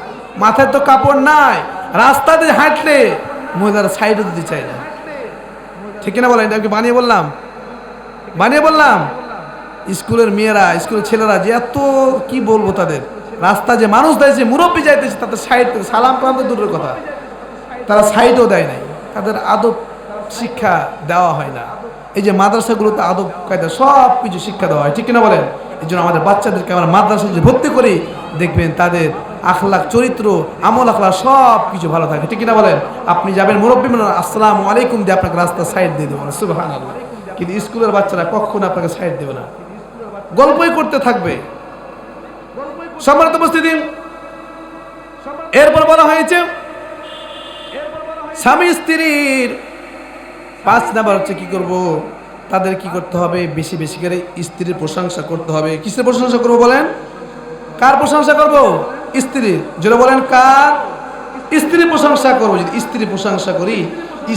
মাথায় তো কাপড় নাই, রাস্তাতে হাঁটলে মহিলারা সাইডও দিতে চায় না। ঠিক কিনা বলেন? এটা কি বানিয়ে বললাম? বানিয়ে বললাম? স্কুলের মেয়েরা, স্কুলের ছেলেরা যে এত কি বলবো, তাদের রাস্তা যে মানুষ দেয়, মুরব্বী যাইতেছে, তাদের সাইড সালাম করাম তো দূরের কথা, তারা সাইডও দেয় নাই। তাদের আদব শিক্ষা দেওয়া হয় না। এই যে মাদ্রাসাগুলোতে আদব কায়দা সব কিছু শিক্ষা দেওয়া হয়। ঠিক কিনা বলেন? এই জন্য আমাদের বাচ্চাদেরকে আমরা মাদ্রাসায় যে ভর্তি করি, দেখবেন তাদের আখলাক, চরিত্র, আমল আখলাক সব কিছু ভালো থাকে। ঠিক কিনা বলেন? আপনি যাবেন, মুরব্বী মানে আসসালামু আলাইকুম দিয়ে আপনাকে রাস্তা সাইড দিয়ে দেবেন, সুবহানাল্লাহ। কিন্তু স্কুলের বাচ্চারা কখনো আপনাকে সাইড দেবে না, গল্পই করতে থাকবে। সম্মানিত উপস্থিতি, এরপর বলা হয়েছে স্বামী স্ত্রীর 5 নাম্বার হচ্ছে কি করব, তাদের কি করতে হবে, বেশি বেশি করে স্ত্রীর প্রশংসা করতে হবে। কিসের প্রশংসা করবো বলেন? কার প্রশংসা করব? স্ত্রী। যেটা বলেন কার? স্ত্রীর প্রশংসা করবো। যদি স্ত্রীর প্রশংসা করি,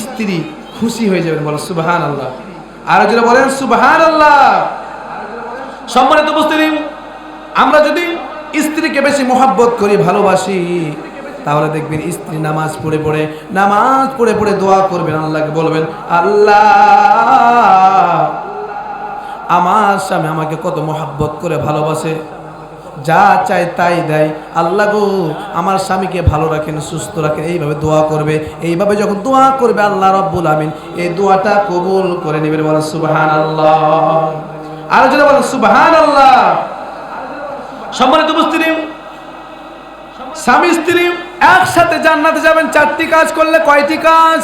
স্ত্রী খুশি হয়ে যাবেন, বলেন সুবহানাল্লাহ। আর যেটা বলেন সুবহানাল্লাহ। সম্মানিত উপস্থিতি, আমরা যদি স্ত্রীকে বেশি মহব্বত করি, ভালোবাসি, তাহলে দেখবেন স্ত্রী নামাজ পড়ে পড়ে দোয়া করবেন, আল্লাহকে বলবেন, আল্লাহ আমার স্বামী আমাকে কত মহব্বত করে ভালোবাসে, যা চাই তাই দেয়, আল্লাহ গো আমার স্বামীকে ভালো রাখেন, সুস্থ রাখেন। এইভাবে দোয়া করবে। এইভাবে যখন দোয়া করবে, আল্লাহ রাব্বুল আমিন এই দোয়াটা কবুল করে নেবেন, বলেন সুবহানাল্লাহ। আর যদি বলেন সুবহানাল্লাহ। সম্মানিত উপস্থিতি, স্বামী স্ত্রী একসাথে জান্নাতে যাবেন 4টি কাজ করলে। কয়টি কাজ?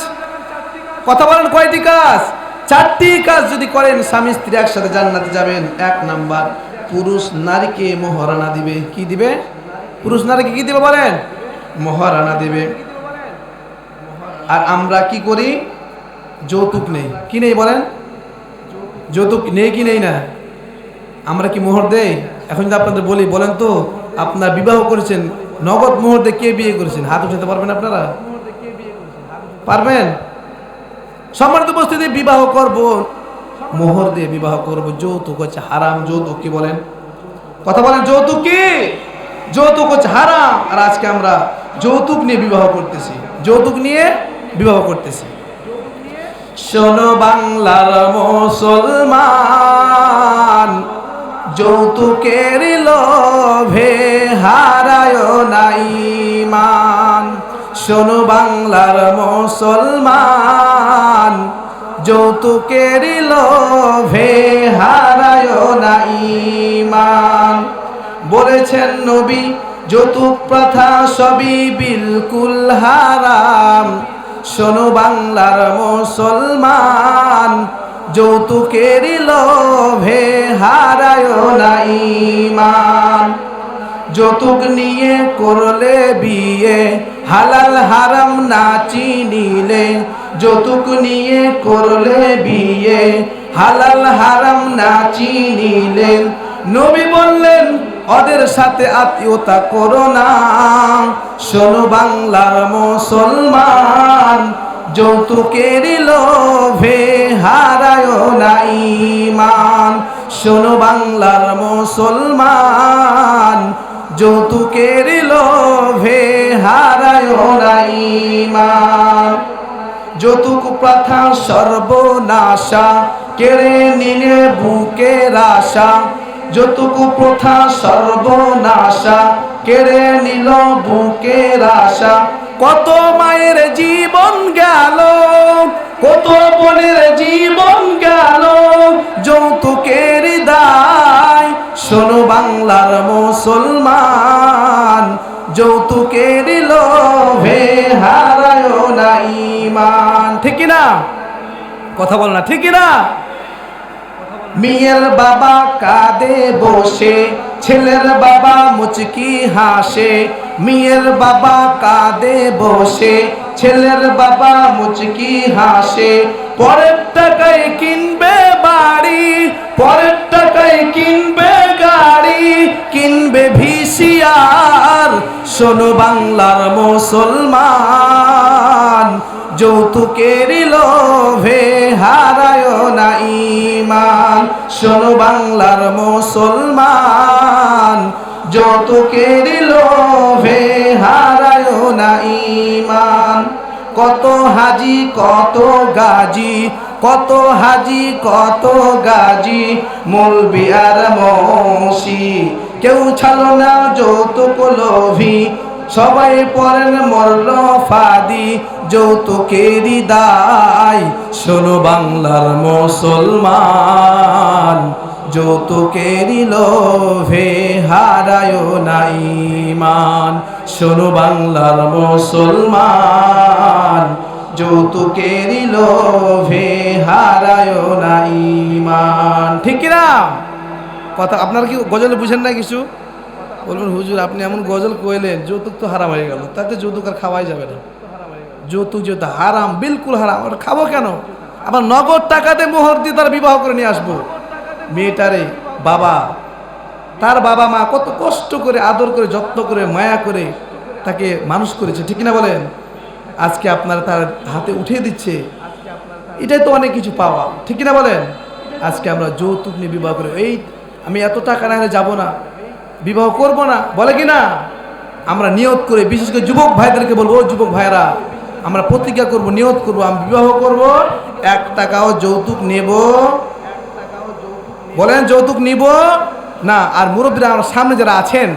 কথা বলেন, কয়টি কাজ? 4টি কাজ যদি করেন, স্বামী স্ত্রী একসাথে জান্নাতে যাবেন। 1 নাম্বার, পুরুষ নারীকে মহারানা দিবে। কি দিবে? পুরুষ নারীকে কি দিবে বলেন? মহারানা দিবে। আর আমরা কি করি? যৌতুক নেই। কি নেই বলেন? যৌতুক নেই কি নেই না? আমরা কি মোহর দেই? এখন যদি আপনাদের বলি, বলেন তো আপনার বিবাহ করেছেন, নগদ মোহর দিয়ে কে বিয়ে করেছেন? হাত উঠাতে পারবেন আপনারা? পারবেন? সম্মানিত উপস্থিতি, বিবাহ করব, মোহর দিয়ে বিবাহ করব। যৌতুক হচ্ছে হারাম। যৌতুক কি বলেন? কথা বলেন, যৌতুক কি? যৌতুক হচ্ছে হারাম। আর আজকে আমরা যৌতুক নিয়ে বিবাহ করতেছি, যৌতুক নিয়ে বিবাহ করতেছি। শোনো বাংলার মুসলমান, যৌতুকের লোভে হারায় না ঈমান। শোনো বাংলার মুসলমান, যৌতুকের লোভে হারায় না ঈমান। বলেছেন নবী যৌতুক প্রথা সবই বিলকুল হারাম। শোনো বাংলার মুসলমান, যৌতুকের লোভে হারায় না ঈমান। যৌতুক নিয়ে করলে বিয়ে হালাল হারাম না চিনিলে, যৌতুক নিয়ে করলে বিয়ে হালাল হারাম না চিনিলে, নবী বললেন ওদের সাথে আত্মীয়তা করো না। শোনো বাংলার মুসলমান, যৌতুকের লোভে হারায় না ঈমান। শোনো বাংলার মুসলমান, যৌতুকের লোভে হারায় না ঈমান। যৌতুক প্রথা সর্বনাশা, কেড়ে নিলে বুকের আশা। যৌতুক প্রথা সর্বনাশা, কেড়ে নিল বুকের আশা। কত মায়ের জীবন গেল, কত বোনের জীবন গেল যৌতুকের দায়। শোনো বাংলার মুসলমান, যৌতুকের লোভে হারায় না ঈমান। ঠিক না? কথা বল না, ঠিক না? মেয়ের বাবা কাঁদে বসে, ছেলের বাবা মুচকি হাসে। মেয়ের বাবা কাঁদে বসে, ছেলের বাবা মুচকি হাসে। পরের টাকায় কিনবে বাড়ি, পরের টাকায় কিনবে গাড়ি, কিনবে ভিসিআর। শোনো বাংলার মুসলমান, যৌতুকের লোভে হারায় না ঈমান। শোনো বাংলার মুসলমান, যৌতুকের লোভে হারায় না ঈমান। কত হাজি কত গাজী, কত হাজি কত গাজী, মৌলবি আর মৌসি, কেউ ছাড়লো না যৌতুক লোভী। সবাই পড়েন মরল ফাদি, যৌতুকেরই দায়। শোনো বাংলার মুসলমান, যৌতুকেরই লোভে হারায় না ঈমান। শোনো বাংলার মুসলমান, যৌতুকেরই লোভে হারায় না ঈমান। ঠিক না কথা? আপনারা কি গজল বুঝেন না কিছু? বলবেন হুজুর আপনি এমন গজল কইলেন, যৌতুক তো হারাম হয়ে গেল, তাতে যৌতুক আর খাওয়াই যাবে না। যৌতুক যেহেতু হারাম, বিলকুল হারাম, আর খাবো কেন? আবার নগদ টাকাতে মোহর দিয়ে তার বিবাহ করে নিয়ে আসবো। মেয়েটারে বাবা, তার বাবা মা কত কষ্ট করে আদর করে যত্ন করে মায়া করে তাকে মানুষ করেছে, ঠিক না বলেন? আজকে আপনারা তার হাতে উঠিয়ে দিচ্ছে, এটাই তো অনেক কিছু পাওয়া, ঠিক না বলেন? আজকে আমরা যৌতুক নিয়ে বিবাহ করে, এই আমি এত টাকা না হলে যাবো না, বিবাহ করব না, বলে কি না? আমরা নিয়ত করে, বিশেষ করে যুবক ভাইদেরকে বলবো, যুবক ভাইরা আমরা প্রতিজ্ঞা করব, নিয়ত করব, আমি বিবাহ করব, 1 টাকাও যৌতুক নেব, বলেন যৌতুক নিব না। আর মুরব্বীরা আমার সামনে যারা আছেন,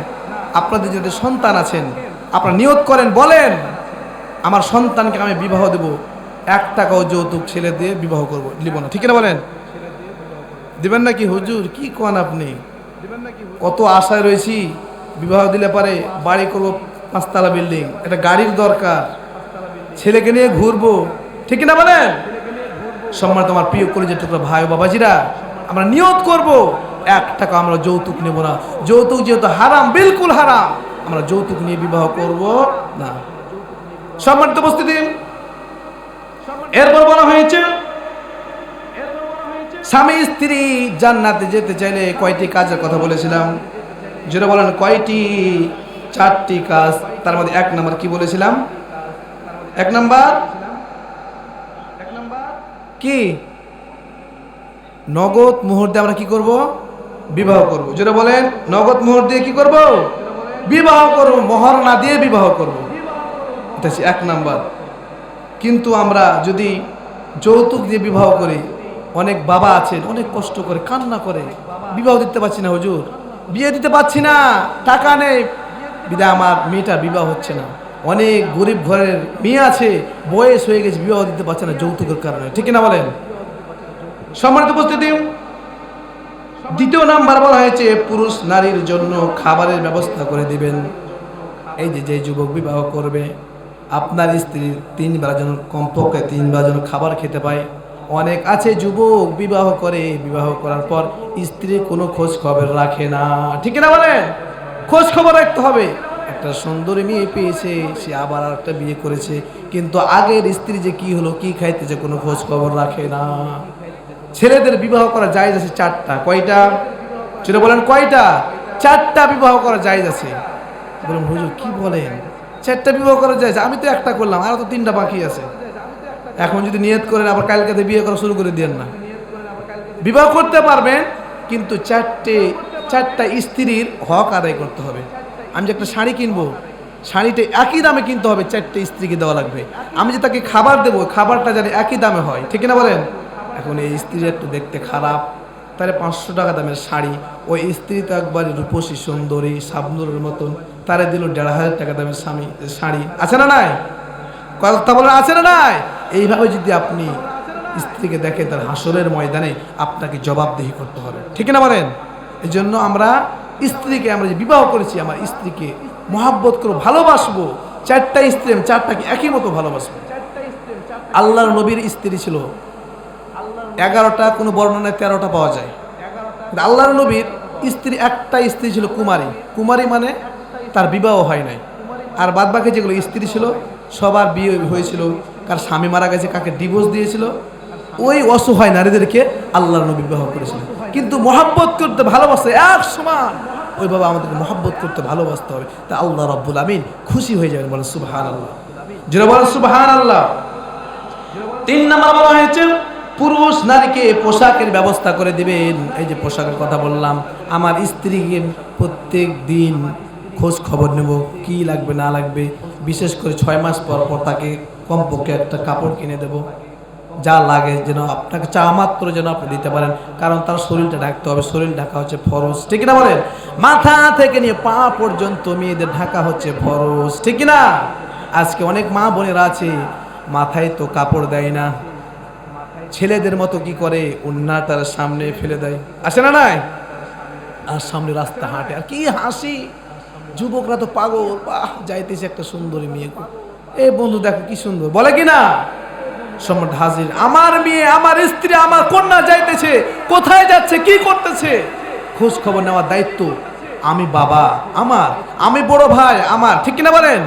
আপনাদের যাদের সন্তান আছেন, আপনারা নিয়ত করেন, বলেন আমার সন্তানকে আমি বিবাহ দেব, 1 টাকাও যৌতুক ছেলে দিয়ে বিবাহ করব, নিব না, ঠিক না বলেন? দিবেন নাকি হুজুর? কি কোন আপনি? কত আশায় রয়েছি, বিবাহ দিলে পারে বাড়ি করব 5 তলা বিল্ডিং, একটা গাড়ির দরকার, ছেলেকে নিয়ে ঘুরবো, ঠিক না বলেন? সম্মান তোমার প্রিয় কলেজের টুকরা ভাই ও বাবাজিরা, আমরা নিয়ত করব 1 টাকা আমরা যৌতুক নেব না। যৌতুক যেহেতু হারাম, বিলকুল হারাম, আমরা যৌতুক নিয়ে বিবাহ করব না। সম্মানিত উপস্থিতি, এরপর বলা হয়েছে স্বামী স্ত্রী জান্নাতে যেতে চাইলে কয়টি কাজের কথা বলেছিলাম? যেটা বলেন কয়টি? 4টি কাজ। তার মধ্যে 1 নাম্বার কি বলেছিলাম? 1 নাম্বার কি? নগদ মোহর দিয়ে আমরা কি করব? বিবাহ করব। যেটা বলেন নগদ মোহর দিয়ে কি করব? বিবাহ করব, মোহর না দিয়ে বিবাহ করব। এটা হচ্ছে 1 নাম্বার। কিন্তু আমরা যদি যৌতুক দিয়ে বিবাহ করে, অনেক বাবা আছেন অনেক কষ্ট করে কান্না করে, বিবাহ দিতে পারছি না হুজুর, বিয়ে দিতে পারছি না, টাকা নেই, বিদায় আমার মেয়েটা বিবাহ হচ্ছে না। অনেক গরিব ঘরের মেয়ে আছে, বয়স হয়ে গেছে, বিবাহ দিতে পারছে না যৌতুকের কারণে, ঠিক না বলেন? সম্মানিত উপস্থিতি, দ্বিতীয় নাম্বার বলা হয়েছে পুরুষ নারীর জন্য খাবারের ব্যবস্থা করে দিবেন। এই যে যুবক বিবাহ করবে, আপনার স্ত্রী 3 বেলা যেন, কমপক্ষে 3 বেলা যেন খাবার খেতে পায়। অনেক আছে যুবক বিবাহ করে, বিবাহ করার পর স্ত্রীর কোনো খোঁজ খবর রাখে না, ঠিক না বলেন? খোঁজ খবর রাখতে হবে। একটা সুন্দরী মেয়ে পেয়েছে, সে আবার একটা বিয়ে করেছে, কিন্তু আগের স্ত্রী যে কি হলো, কি খাইতেছে, কোনো খোঁজ খবর রাখে না। ছেলেদের বিবাহ করা জায়েজ আছে 4টা। কয়টা? সেটা বলেন কয়টা? 4টা বিবাহ করা জায়েজ আছে। বলুন হুজুর কি বলেন, 4টা বিবাহ করা জায়েজ? আমি তো একটা করলাম, আরো তো 3টা বাকি আছে। এখন যদি নিয়ত করেন আবার কালকে বিয়ে করা শুরু করে দেন না। বিবাহ করতে পারবেন, কিন্তু 4টা স্ত্রীর হক আদায় করতে হবে। আমি যে একটা শাড়ি কিনবো, শাড়িটা একই দামে কিনতে হবে, 4টে স্ত্রীকে দেওয়া লাগবে। আমি যে তাকে খাবার দেবো, খাবারটা যেন একই দামে হয়, ঠিক না বলেন? এখন এই স্ত্রীর একটু দেখতে খারাপ, তারে 500 টাকা দামের শাড়ি, ওই স্ত্রী তো একবার রূপসী সুন্দরী শাবনুরের মতন, তারে দিল 1,500 টাকা দামের শাড়ি, আছে না নাই? কথা বলেন আছে না নাই? এইভাবে যদি আপনি স্ত্রীকে দেখেন, তার হাসরের ময়দানে আপনাকে জবাবদিহি করতে হবে, ঠিক না বলেন? এই জন্য আমরা স্ত্রীকে, আমরা যে বিবাহ করেছি, আমার স্ত্রীকে মহাব্বত করবো, ভালোবাসবো। 4টা স্ত্রী, আমি 4টাকে একই মতো ভালোবাসবো। আল্লাহর নবীর স্ত্রী ছিল 11টা, কোনো বর্ণনায় 13টা পাওয়া যায়। আল্লাহর নবীর স্ত্রী, একটা স্ত্রী ছিল কুমারী। কুমারী মানে তার বিবাহ হয় নাই। আর বাদ বাকি যেগুলো স্ত্রী ছিল সবার বিয়ে হয়েছিল, কার স্বামী মারা গেছে, কাকে ডিভোর্স দিয়েছিল, ওই অসহায় নারীদেরকে আল্লাহর নবী বিবাহ করেছিল। কিন্তু মহাব্বত করতে, ভালোবাসতে এক সমান, ওইভাবে আমাদেরকে মহাব্বত করতে, ভালোবাসতে হবে। তা আল্লাহ রাব্বুল আমিন খুশি হয়ে যাবেন। বলেন সুবহানাল্লাহ, যারা বলেন সুবহানাল্লাহ। 3 নাম্বার বলা হয়েছে পুরুষ নারীকে পোশাকের ব্যবস্থা করে দিবেন। এই যে পোশাকের কথা বললাম, আমার স্ত্রীকে প্রত্যেক দিন খোঁজ খবর নেব, কি লাগবে না লাগবে। বিশেষ করে 6 মাস পর পর তাকে কমপক্ষে একটা কাপড় কিনে দেব, যা লাগে যেন আপনাকে চা মাত্র যেন আপনি দিতে পারেন। কারণ তার শরীরটা ঢাকতে হবে, শরীর ঢাকা হচ্ছে ফরজ, ঠিক না বলেন? মাথা থেকে নিয়ে পা পর্যন্ত মেয়েদের ঢাকা হচ্ছে ফরজ, ঠিক না? আজকে অনেক মা বোনেরা আছে, মাথায় তো কাপড় দেয় না, ছেলেদের মতো কি করে, ওন্নাটার সামনে ফেলে দেয়, আসে না নাই? আর সামনে রাস্তা হাঁটে, আর কি হাসি, যুবকরা তো পাগল, বাহ যাইতেছে একটা সুন্দরী মেয়ে, এ বন্ধু দেখো কি সুন্দর, বলে কি না? সম্রাট হাজির, আমার মেয়ে, আমার স্ত্রী, আমার কন্যা যাইতেছে, কোথায় যাচ্ছে, কি করতেছে, খোঁজ খবর নেওয়ার দায়িত্ব আমি বাবা আমার, আমি বড় ভাই আমার, ঠিক কিনা বলেন?